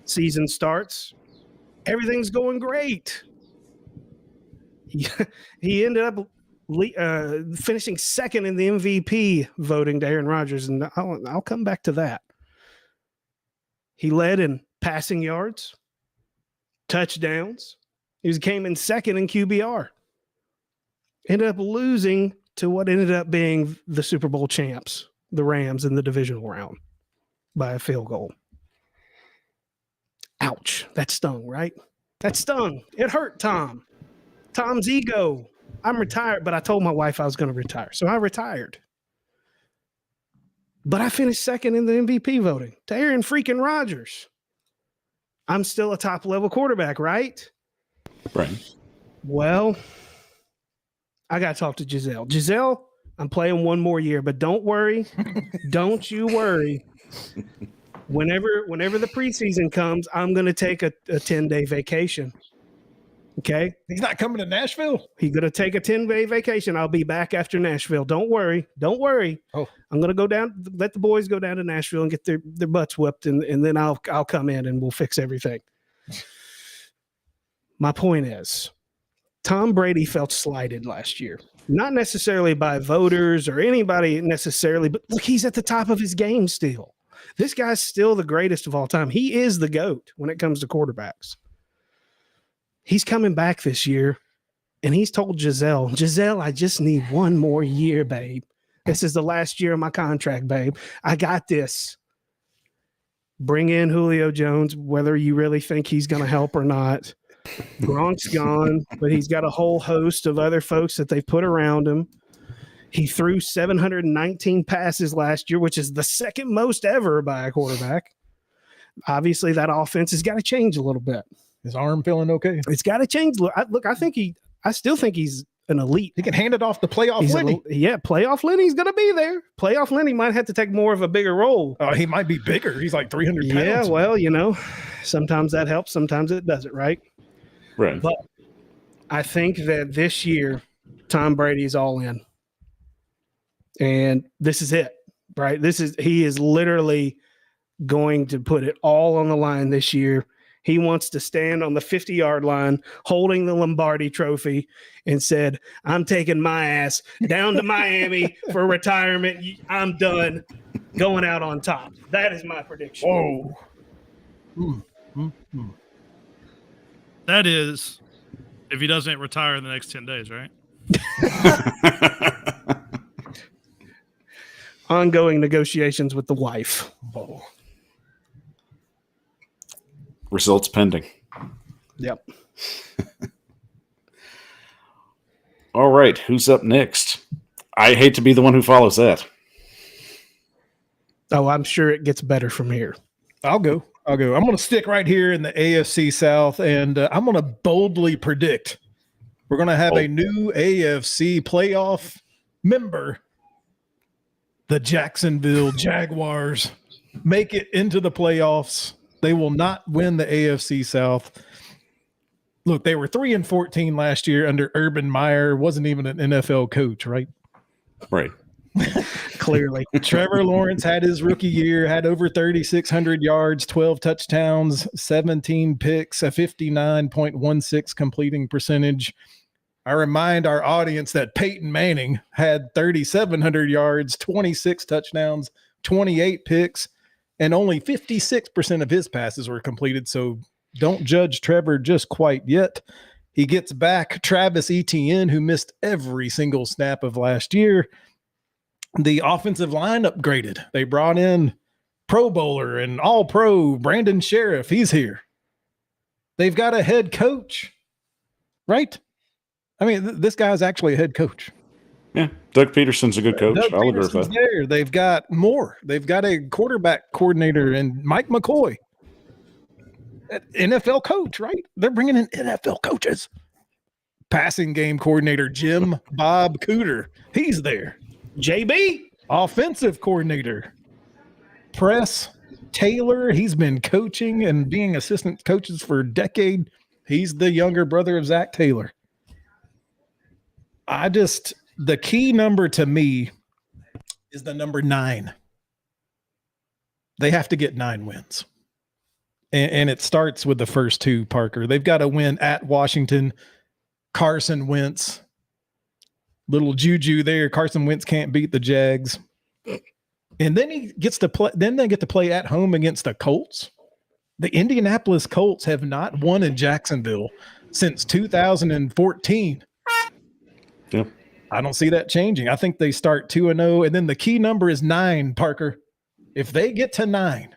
Speaker 3: Season starts. Everything's going great. He ended up finishing second in the MVP voting to Aaron Rodgers, and I'll come back to that. He led in passing yards, touchdowns. He came in second in QBR. Ended up losing to what ended up being the Super Bowl champs, the Rams, in the divisional round by a field goal. Ouch. That stung, right? That stung. It hurt Tom. Tom's ego. I'm retired, but I told my wife I was going to retire. So I retired. But I finished second in the MVP voting to Aaron freaking Rodgers. I'm still a top-level quarterback, right?
Speaker 1: Right.
Speaker 3: Well, I got to talk to Giselle. Giselle, I'm playing one more year, but don't worry. Don't you worry. Whenever the preseason comes, I'm going to take a 10-day vacation. Okay?
Speaker 4: He's not coming to Nashville?
Speaker 3: He's going to take a 10-day vacation. I'll be back after Nashville. Don't worry. Don't worry.
Speaker 4: Oh.
Speaker 3: I'm going to go down, let the boys go down to Nashville and get their butts whipped, and then I'll come in and we'll fix everything. My point is, Tom Brady felt slighted last year. Not necessarily by voters or anybody necessarily, but look, he's at the top of his game still. This guy's still the greatest of all time. He is the GOAT when it comes to quarterbacks. He's coming back this year, and he's told Giselle, I just need one more year, babe. This is the last year of my contract, babe. I got this. Bring in Julio Jones, whether you really think he's going to help or not. Gronk's gone, but he's got a whole host of other folks that they've put around him. He threw 719 passes last year, which is the second most ever by a quarterback. Obviously, that offense has got to change a little bit.
Speaker 4: His arm feeling okay?
Speaker 3: It's got to change. Look, I still think he's an elite.
Speaker 4: He can hand it off to playoff Lenny.
Speaker 3: Playoff Lenny's going to be there. Playoff Lenny might have to take more of a bigger role.
Speaker 4: Oh, he might be bigger. He's like 300 pounds.
Speaker 3: Yeah, well, you know, sometimes that helps. Sometimes it doesn't, right?
Speaker 1: Right.
Speaker 3: But I think that this year, Tom Brady's all in. And this is it, right? He is literally going to put it all on the line this year. He wants to stand on the 50-yard line holding the Lombardi trophy and said, I'm taking my ass down to Miami for retirement. I'm done going out on top. That is my prediction.
Speaker 4: Whoa.
Speaker 2: That is, if he doesn't retire in the next 10 days, right?
Speaker 3: Ongoing negotiations with the wife.
Speaker 4: Whoa.
Speaker 1: Results pending.
Speaker 3: Yep.
Speaker 1: All right. Who's up next? I hate to be the one who follows that.
Speaker 3: Oh, I'm sure it gets better from here.
Speaker 4: I'll go. I'm going to stick right here in the AFC South, and I'm going to boldly predict we're going to have a new AFC playoff member. The Jacksonville Jaguars make it into the playoffs. They will not win the AFC South. Look, they were 3-14 last year under Urban Meyer. Wasn't even an NFL coach, right?
Speaker 1: Right.
Speaker 3: Clearly.
Speaker 4: Trevor Lawrence had his rookie year, had over 3,600 yards, 12 touchdowns, 17 picks, a 59.16 completing percentage. I remind our audience that Peyton Manning had 3,700 yards, 26 touchdowns, 28 picks, 58.16 completing percentage. and only 56% of his passes were completed. So don't judge Trevor just quite yet. He gets back Travis Etienne, who missed every single snap of last year. The offensive line upgraded. They brought in Pro Bowler and All-Pro Brandon Sheriff. He's here. They've got a head coach, right? I mean, this guy's actually a head coach.
Speaker 1: Yeah, Doug Peterson's a good coach.
Speaker 4: Doug
Speaker 1: I'll agree with
Speaker 4: Peterson's
Speaker 1: that.
Speaker 4: there. They've got more. They've got a quarterback coordinator and Mike McCoy, NFL coach, right? They're bringing in NFL coaches. Passing game coordinator Jim Bob Cooter. He's there.
Speaker 3: JB,
Speaker 4: Offensive coordinator Press Taylor. He's been coaching and being assistant coaches for a decade. He's the younger brother of Zach Taylor. The key number to me is the number 9. They have to get 9 wins. And it starts with the first 2, Parker. They've got to win at Washington. Carson Wentz. Little juju there. Carson Wentz can't beat the Jags. And then he gets to play. Then they get to play at home against the Colts. The Indianapolis Colts have not won in Jacksonville since 2014.
Speaker 1: Yep.
Speaker 4: I don't see that changing. I think they start 2-0, and then the key number is 9, Parker. If they get to 9,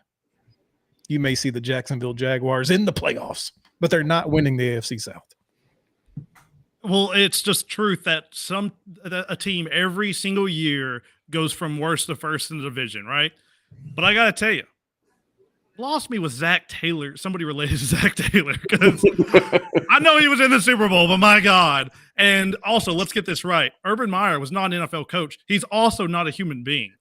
Speaker 4: you may see the Jacksonville Jaguars in the playoffs, but they're not winning the AFC South.
Speaker 2: Well, it's just truth that a team every single year goes from worst to first in the division, right? But I got to tell you, lost me with Zach Taylor, somebody related to Zach Taylor, because I know he was in the Super Bowl, but my God. And also, let's get this right. Urban Meyer was not an NFL coach. He's also not a human being.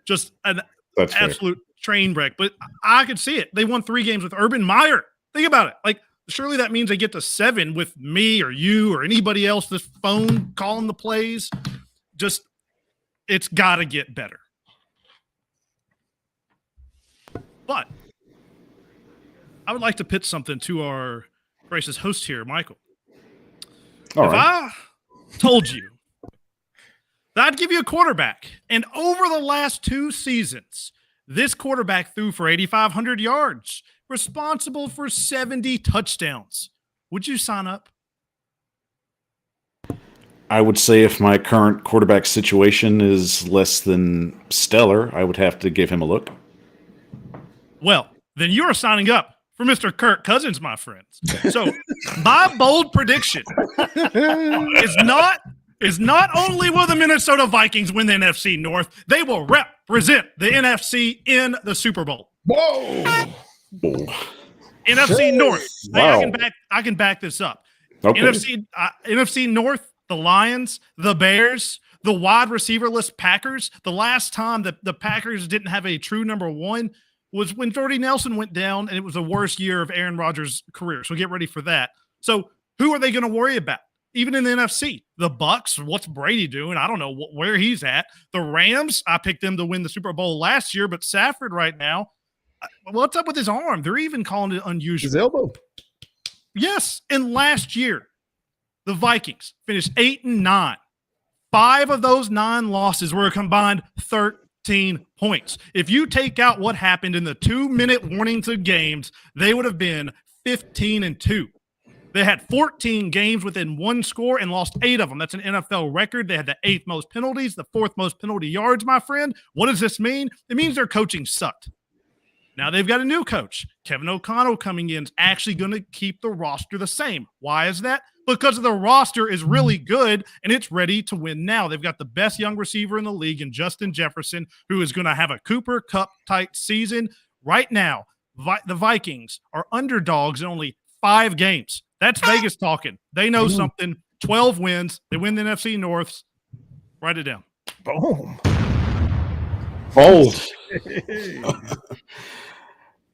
Speaker 2: Just an absolute train wreck. But I could see it. They won 3 games with Urban Meyer. Think about it. Like, surely that means they get to 7 with me or you or anybody else this phone calling the plays. Just, it's got to get better. But I would like to pitch something to our gracious host here, Michael. I told you that I'd give you a quarterback, and over the last 2 seasons, this quarterback threw for 8,500 yards, responsible for 70 touchdowns. Would you sign up?
Speaker 1: I would say if my current quarterback situation is less than stellar, I would have to give him a look.
Speaker 2: Well, then you're signing up for Mr. Kirk Cousins, my friends. So my bold prediction is not only will the Minnesota Vikings win the NFC North, they will represent the NFC in the Super Bowl.
Speaker 4: Whoa!
Speaker 2: NFC North.
Speaker 1: Wow.
Speaker 2: I can back this up.
Speaker 1: Okay.
Speaker 2: NFC North, the Lions, the Bears, the wide receiverless Packers. The last time that the Packers didn't have a true number 1 was when Jordy Nelson went down, and it was the worst year of Aaron Rodgers' career. So get ready for that. So who are they going to worry about? Even in the NFC, the Bucks, what's Brady doing? I don't know where he's at. The Rams, I picked them to win the Super Bowl last year, but Stafford right now, what's up with his arm? They're even calling it unusual.
Speaker 4: His elbow.
Speaker 2: Yes, and last year, the Vikings finished 8-9. 5 of those 9 losses were a combined 13 points. If you take out what happened in the 2-minute warnings of games, they would have been 15-2. They had 14 games within 1 score and lost 8 of them. That's an NFL record. They had the 8th most penalties, the 4th most penalty yards, my friend. What does this mean? It means their coaching sucked. Now they've got a new coach. Kevin O'Connell coming in is actually going to keep the roster the same. Why is that? Because the roster is really good and it's ready to win now. They've got the best young receiver in the league in Justin Jefferson, who is going to have a Cooper Cup-type season. Right now, the Vikings are underdogs in only 5 games. That's Vegas talking. They know something. 12 wins. They win the NFC North. Write it down.
Speaker 4: Boom.
Speaker 1: Bold.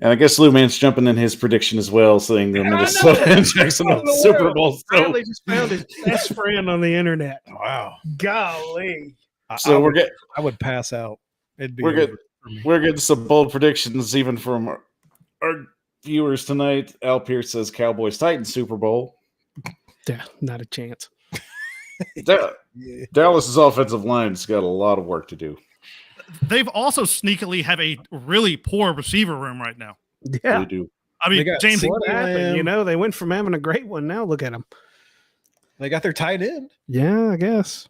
Speaker 1: And I guess Lou Man's jumping in his prediction as well, saying the Minnesota and Jacksonville Super Bowl. So
Speaker 3: Bradley just found his best friend on the internet.
Speaker 4: Wow.
Speaker 3: Golly.
Speaker 1: So
Speaker 4: I would pass out.
Speaker 1: We're getting some bold predictions even from our viewers tonight. Al Pierce says Cowboys Titans Super Bowl.
Speaker 3: Yeah, not a chance.
Speaker 1: Dallas's offensive line's got a lot of work to do.
Speaker 2: they've also sneakily have a really poor receiver room right now.
Speaker 3: Yeah.
Speaker 1: They do.
Speaker 2: I mean, James,
Speaker 3: What happened? You know, they went from having a great one. Now look at them.
Speaker 4: They got their tight end.
Speaker 3: Yeah, I guess.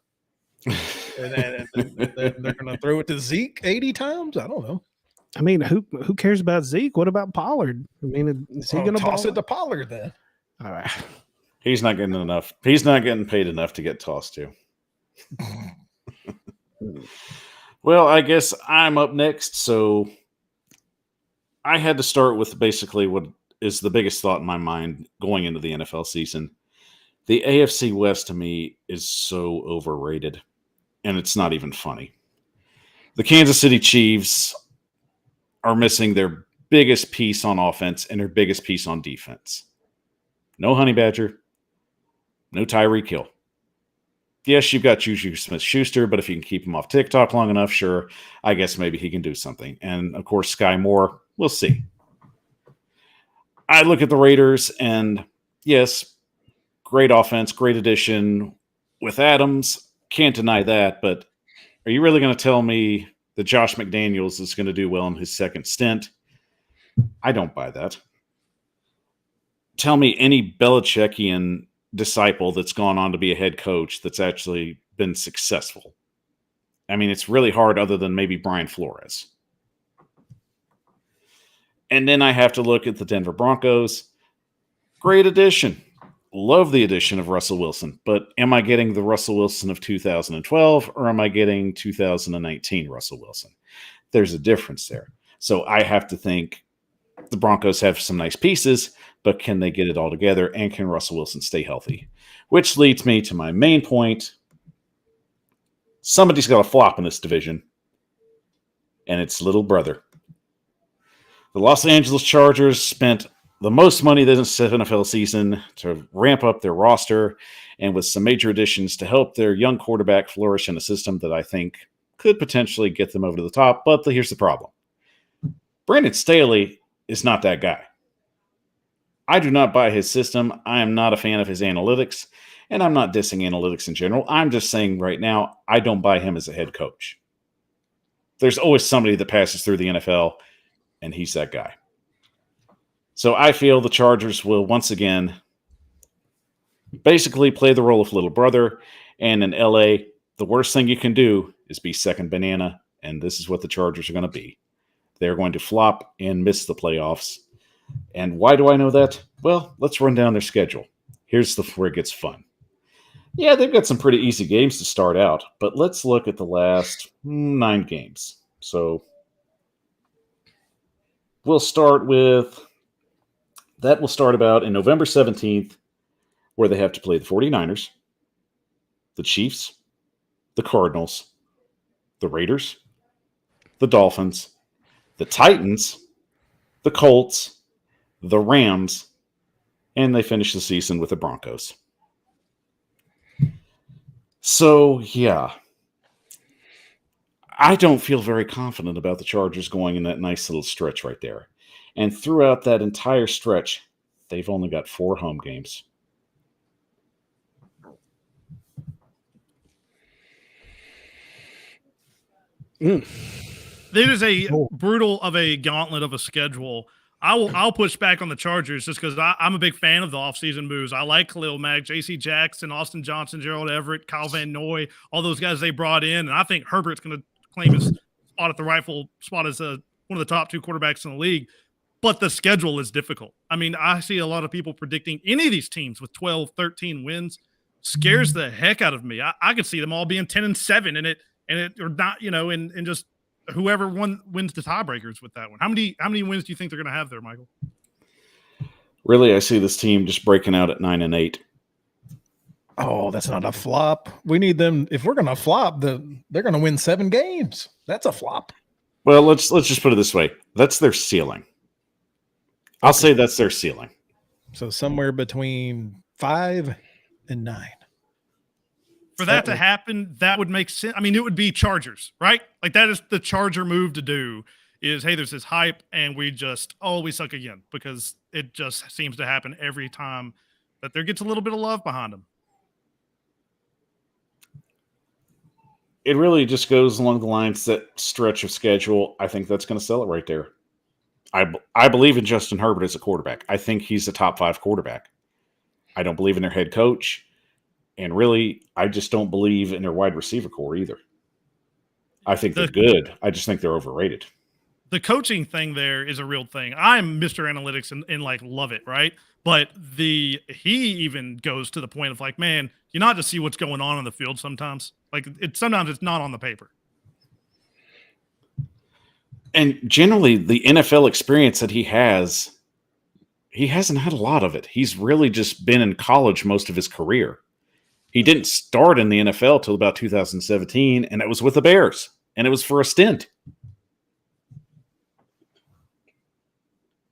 Speaker 4: And they're going to throw it to Zeke 80 times. I don't know.
Speaker 3: I mean, who cares about Zeke? What about Pollard? I mean, is he going to
Speaker 4: toss it to Pollard then?
Speaker 3: All right.
Speaker 1: He's not getting enough. He's not getting paid enough to get tossed to. Well, I guess I'm up next. So I had to start with basically what is the biggest thought in my mind going into the NFL season. The AFC West to me is so overrated, and it's not even funny. The Kansas City Chiefs are missing their biggest piece on offense and their biggest piece on defense. No Honey Badger, no Tyreek Hill. Yes, you've got Juju Smith-Schuster, but if you can keep him off TikTok long enough, sure, I guess maybe he can do something. And, of course, Sky Moore, we'll see. I look at the Raiders, and, yes, great offense, great addition with Adams. Can't deny that, but are you really going to tell me that Josh McDaniels is going to do well in his second stint? I don't buy that. Tell me any Belichickian disciple that's gone on to be a head coach that's actually been successful. I mean, it's really hard other than maybe Brian Flores. And then I have to look at the Denver Broncos. Great addition. Love the addition of Russell Wilson. But am I getting the Russell Wilson of 2012 or am I getting 2019 Russell Wilson? There's a difference there. So I have to think the Broncos have some nice pieces, but can they get it all together? And can Russell Wilson stay healthy? Which leads me to my main point. Somebody's got a flop in this division, and it's little brother. The Los Angeles Chargers spent the most money this NFL season to ramp up their roster and with some major additions to help their young quarterback flourish in a system that I think could potentially get them over to the top. But here's the problem. Brandon Staley is not that guy. I do not buy his system. I am not a fan of his analytics, and I'm not dissing analytics in general. I'm just saying right now, I don't buy him as a head coach. There's always somebody that passes through the NFL, and he's that guy. So I feel the Chargers will once again basically play the role of little brother, and in LA, the worst thing you can do is be second banana, and this is what the Chargers are going to be. They're going to flop and miss the playoffs. And why do I know that? Well, let's run down their schedule. Here's where it gets fun. Yeah, they've got some pretty easy games to start out, but let's look at the last 9 games. So we'll start with that. Will start about in November 17th, where they have to play the 49ers, the Chiefs, the Cardinals, the Raiders, the Dolphins, the Titans, the Colts, the Rams, and they finish the season with the Broncos. So, yeah. I don't feel very confident about the Chargers going in that nice little stretch right there. And throughout that entire stretch, they've only got 4 home games.
Speaker 2: It is a brutal of a gauntlet of a schedule. I'll push back on the Chargers just because I'm a big fan of the offseason moves. I like Khalil Mack, J.C. Jackson, Austin Johnson, Gerald Everett, Kyle Van Noy, all those guys they brought in. And I think Herbert's going to claim his spot at the rightful spot as one of the top 2 quarterbacks in the league. But the schedule is difficult. I mean, I see a lot of people predicting any of these teams with 12, 13 wins. Scares the heck out of me. I could see them all being 10-7 and it or not, and just whoever wins the tiebreakers with that one. How many wins do you think they're going to have there, Michael?
Speaker 1: Really, I see this team just breaking out at 9-8.
Speaker 4: Oh, that's not a flop. We need them. If we're going to flop, they're going to win 7 games. That's a flop.
Speaker 1: Well, let's just put it this way. That's their ceiling. I'll say that's their ceiling.
Speaker 4: So somewhere between 5 and 9.
Speaker 2: For that to happen, that would make sense. I mean, it would be Chargers, right? Like that is the Charger move to do is, hey, there's this hype and we suck again because it just seems to happen every time that there gets a little bit of love behind them.
Speaker 1: it really just goes along the lines that stretch of schedule. I think that's going to sell it right there. I believe in Justin Herbert as a quarterback. I think he's a top 5 quarterback. I don't believe in their head coach. And really, I just don't believe in their wide receiver core either. I think they're good. I just think they're overrated.
Speaker 2: The coaching thing there is a real thing. I'm Mr. Analytics and like love it, right? But he even goes to the point of like, man, you not to see what's going on the field sometimes. Like sometimes it's not on the paper.
Speaker 1: And generally, the NFL experience that he hasn't had a lot of it. He's really just been in college most of his career. He didn't start in the NFL till about 2017, and it was with the Bears, and it was for a stint.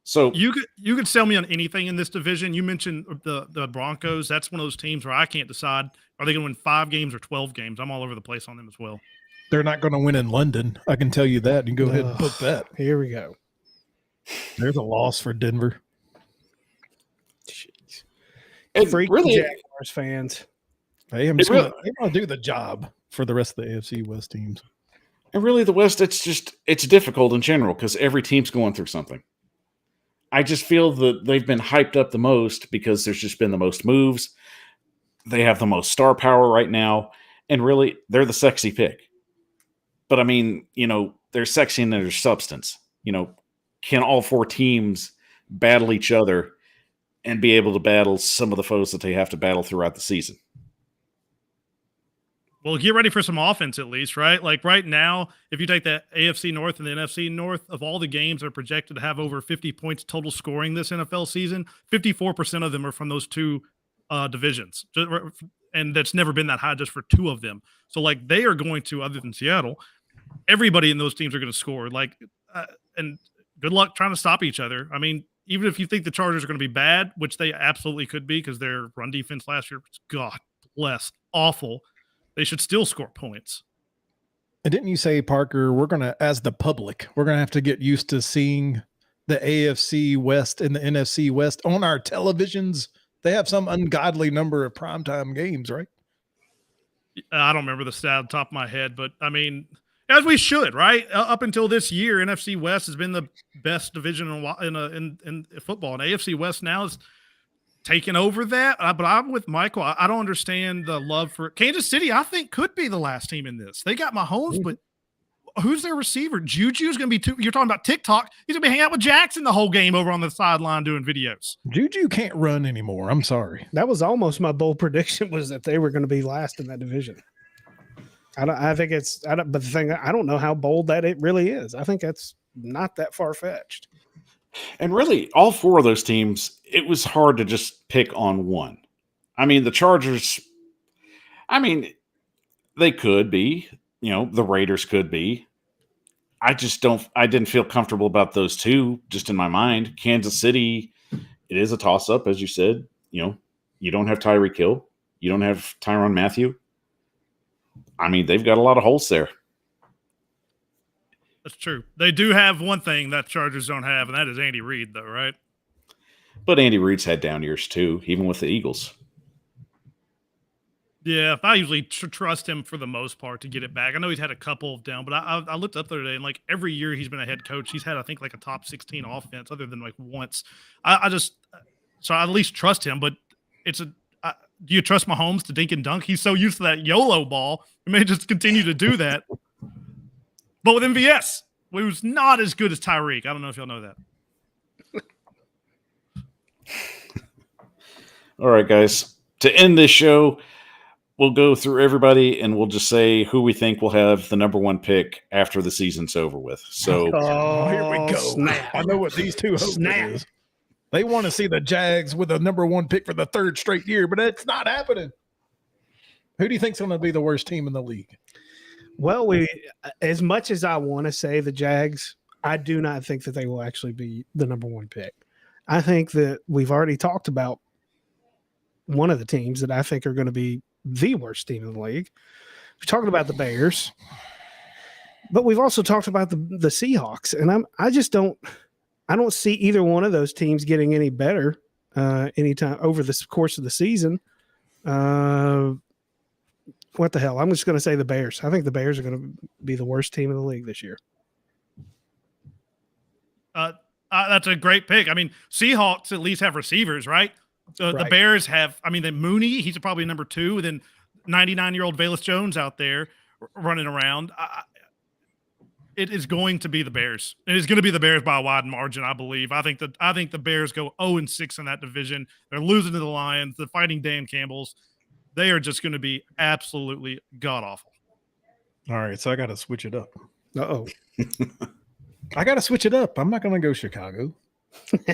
Speaker 1: So
Speaker 2: you could sell me on anything in this division. You mentioned the Broncos. That's one of those teams where I can't decide, are they going to win 5 games or 12 games? I'm all over the place on them as well.
Speaker 4: They're not going to win in London. I can tell you that. You go ahead and book that.
Speaker 3: Here we go.
Speaker 4: There's a loss for Denver.
Speaker 3: Jeez.
Speaker 1: And
Speaker 3: Freak
Speaker 1: really,
Speaker 3: Jaguars fans.
Speaker 4: Hey, they're going to do the job for the rest of the AFC West teams.
Speaker 1: And really, the West, it's difficult in general because every team's going through something. I just feel that they've been hyped up the most because there's just been the most moves. They have the most star power right now. And really, they're the sexy pick. But I mean, they're sexy in their substance. Can all 4 teams battle each other and be able to battle some of the foes that they have to battle throughout the season?
Speaker 2: Well, get ready for some offense at least, right? Like right now, if you take the AFC North and the NFC North, of all the games that are projected to have over 50 points total scoring this NFL season, 54% of them are from those 2 divisions. And that's never been that high just for 2 of them. So, like, they are going to, other than Seattle, everybody in those teams are going to score. Like, and good luck trying to stop each other. I mean, even if you think the Chargers are going to be bad, which they absolutely could be because their run defense last year was, God bless, awful, they should still score points.
Speaker 4: And didn't you say, Parker, we're going to, as the public, we're going to have to get used to seeing the AFC West and the NFC West on our televisions? They have some ungodly number of primetime games, right?
Speaker 2: I don't remember the stat on the top of my head, but I mean, as we should, right? Up until this year, NFC West has been the best division in football, and AFC West now is taking over that. But I'm with Michael. I don't understand the love for Kansas City. I think could be the last team in this. They got Mahomes, but who's their receiver? Juju's going to be you're talking about TikTok. He's going to be hanging out with Jackson the whole game over on the sideline doing videos.
Speaker 4: Juju can't run anymore. I'm sorry.
Speaker 3: That was almost my bold prediction, was that they were going to be last in that division. But the thing, I don't know how bold that it really is. I think that's not that far-fetched.
Speaker 1: And really, all 4 of those teams, it was hard to just pick on one. I mean, the Chargers, they could be. The Raiders could be. I didn't feel comfortable about those 2 just in my mind. Kansas City, it is a toss-up, as you said. You don't have Tyreek Hill. You don't have Tyrann Mathieu. I mean, they've got a lot of holes there.
Speaker 2: That's true. They do have one thing that Chargers don't have, and that is Andy Reid, though, right?
Speaker 1: But Andy Reid's had down years, too, even with the Eagles.
Speaker 2: Yeah, I usually trust him for the most part to get it back. I know he's had a couple of down, but I looked up the other day, and like every year he's been a head coach, he's had, I think, like a top 16 offense, other than like once. So I at least trust him, but do you trust Mahomes to dink and dunk? He's so used to that YOLO ball. He may just continue to do that. But with MVS, he was not as good as Tyreek. I don't know if y'all know that.
Speaker 1: All right, guys. To end this show, we'll go through everybody and we'll just say who we think will have the number 1 pick after the season's over with. So
Speaker 4: here we go.
Speaker 3: Snap.
Speaker 4: I know what these 2 hope it is. They want to see the Jags with a number 1 pick for the 3rd straight year, but it's not happening. Who do you think's going to be the worst team in the league?
Speaker 3: Well, as much as I want to say the Jags, I do not think that they will actually be the number 1 pick. I think that we've already talked about one of the teams that I think are going to be the worst team in the league. We're talking about the Bears, but we've also talked about the Seahawks, and I don't see either one of those teams getting any better anytime over the course of the season. what the hell? I'm just going to say the Bears. I think the Bears are going to be the worst team in the league this year.
Speaker 2: That's a great pick. I mean, Seahawks at least have receivers, right?
Speaker 3: Right.
Speaker 2: The Bears have, I mean, then Mooney, he's probably number 2. Then 99-year-old Velus Jones out there running around. It is going to be the Bears. It is going to be the Bears by a wide margin, I believe. I think the Bears go 0-6 in that division. They're losing to the Lions. The Fighting Dan Campbells. They are just going to be absolutely god-awful.
Speaker 4: All right, so I got to switch it up.
Speaker 3: Uh-oh.
Speaker 4: I got to switch it up. I'm not going to go Chicago.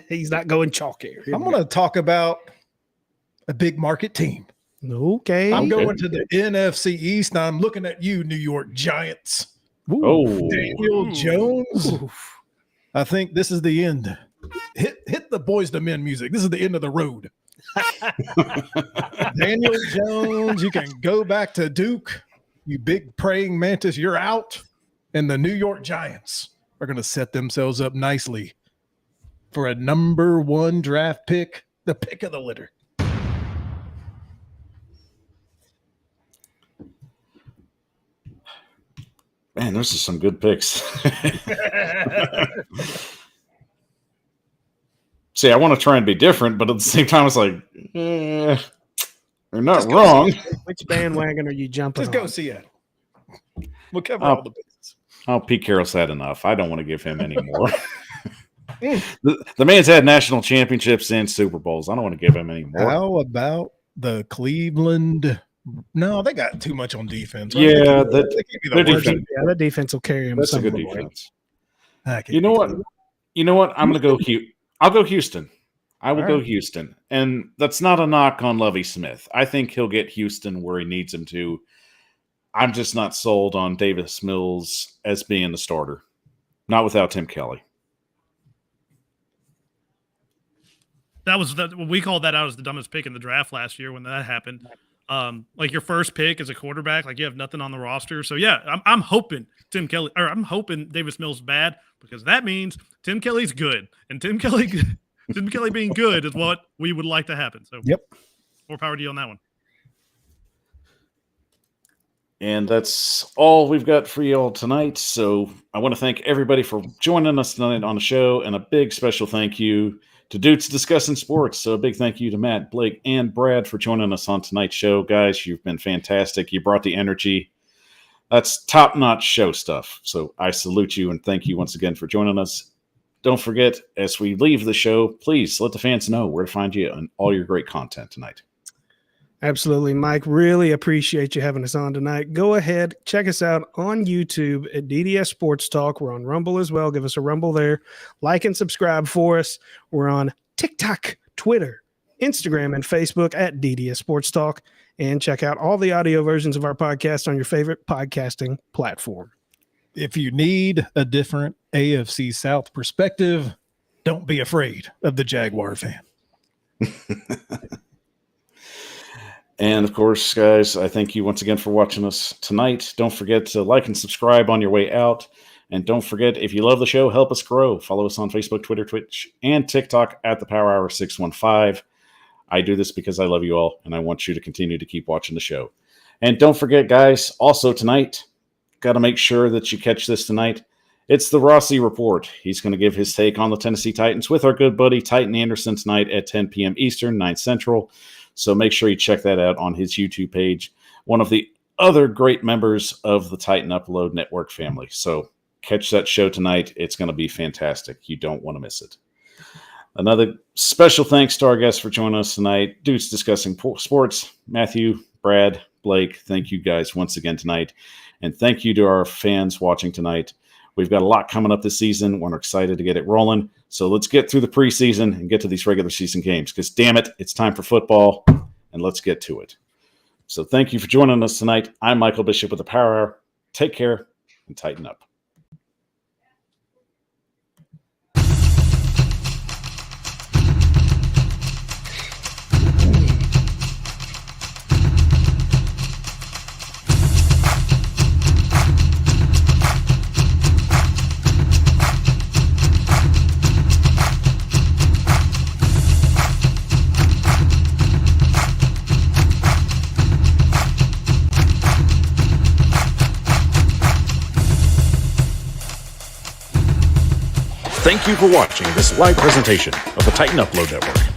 Speaker 3: He's not going chalk here.
Speaker 4: I'm going to talk about a big market team.
Speaker 3: Okay.
Speaker 4: I'm going to the NFC East. Now I'm looking at you, New York Giants.
Speaker 3: Ooh.
Speaker 1: Oh,
Speaker 4: Daniel Jones.
Speaker 3: Oof.
Speaker 4: I think this is the end. Hit the Boys to Men music. This is the end of the road. Daniel Jones, you can go back to Duke. You big praying mantis, you're out. And the New York Giants are going to set themselves up nicely for a number 1 draft pick, the pick of the litter.
Speaker 1: man, those are some good picks. See, I want to try and be different, but at the same time, it's like, they're not wrong.
Speaker 3: Which bandwagon are you jumping
Speaker 4: Just go
Speaker 3: on?
Speaker 4: Seattle. We'll cover all the bases.
Speaker 1: Oh, Pete Carroll's had enough. I don't want to give him any more. The man's had national championships and Super Bowls. I don't want to give him any more.
Speaker 4: How about the Cleveland? No, they got too much on defense. Right?
Speaker 1: Yeah,
Speaker 4: They can't be the
Speaker 1: their
Speaker 4: worst.
Speaker 1: defense.
Speaker 3: Yeah, that defense will carry him.
Speaker 1: That's a good
Speaker 3: somewhere.
Speaker 1: defense.
Speaker 4: I can't
Speaker 1: You know
Speaker 4: be
Speaker 1: what?
Speaker 4: the-
Speaker 1: You know what? I'm going to go I'll go Houston. I will
Speaker 4: All
Speaker 1: go
Speaker 4: right.
Speaker 1: Houston. And that's not a knock on Lovie Smith. I think he'll get Houston where he needs him to. I'm just not sold on Davis Mills as being the starter. Not without Tim Kelly.
Speaker 2: That was we called that out as the dumbest pick in the draft last year when that happened. Like your first pick as a quarterback, like you have nothing on the roster. So yeah, I'm hoping I'm hoping Davis Mills bad because that means Tim Kelly's good, and Tim Kelly being good is what we would like to happen. So
Speaker 4: Yep.
Speaker 2: more power to you on that one.
Speaker 1: And that's all we've got for you all tonight. So I want to thank everybody for joining us tonight on the show, and a big special thank you to Dudes Discussing Sports. So a big thank you to Matt, Blake, and Brad for joining us on tonight's show. Guys, you've been fantastic. You brought the energy. That's top-notch show stuff. So I salute you and thank you once again for joining us. Don't forget, as we leave the show, please let the fans know where to find you and all your great content tonight.
Speaker 3: Absolutely, Mike. Really appreciate you having us on tonight. Go ahead, check us out on YouTube at DDS Sports Talk. We're on Rumble as well. Give us a rumble there. Like and subscribe for us. We're on TikTok, Twitter, Instagram, and Facebook at DDS Sports Talk. And check out all the audio versions of our podcast on your favorite podcasting platform.
Speaker 4: If you need a different AFC South perspective, don't be afraid of the Jaguar fan.
Speaker 1: And of course, guys, I thank you once again for watching us tonight. Don't forget to like and subscribe on your way out. And don't forget, if you love the show, help us grow. Follow us on Facebook, Twitter, Twitch, and TikTok at the Power Hour 615. I do this because I love you all, and I want you to continue to keep watching the show. And don't forget, guys, also tonight, got to make sure that you catch this tonight. It's the Rossi Report. He's going to give his take on the Tennessee Titans with our good buddy Titan Anderson tonight at 10 p.m. Eastern, 9 Central. So make sure you check that out on his YouTube page. One of the other great members of the Titan Upload Network family. So catch that show tonight. It's going to be fantastic. You don't want to miss it. Another special thanks to our guests for joining us tonight. Dudes Discussing Sports, Matthew, Brad, Blake, thank you guys once again tonight. And thank you to our fans watching tonight. We've got a lot coming up this season. We're excited to get it rolling. So let's get through the preseason and get to these regular season games because, damn it, it's time for football, and let's get to it. So thank you for joining us tonight. I'm Michael Bishop with the Power Hour. Take care and tighten up. Thank you for watching this live presentation of the Titan Upload Network.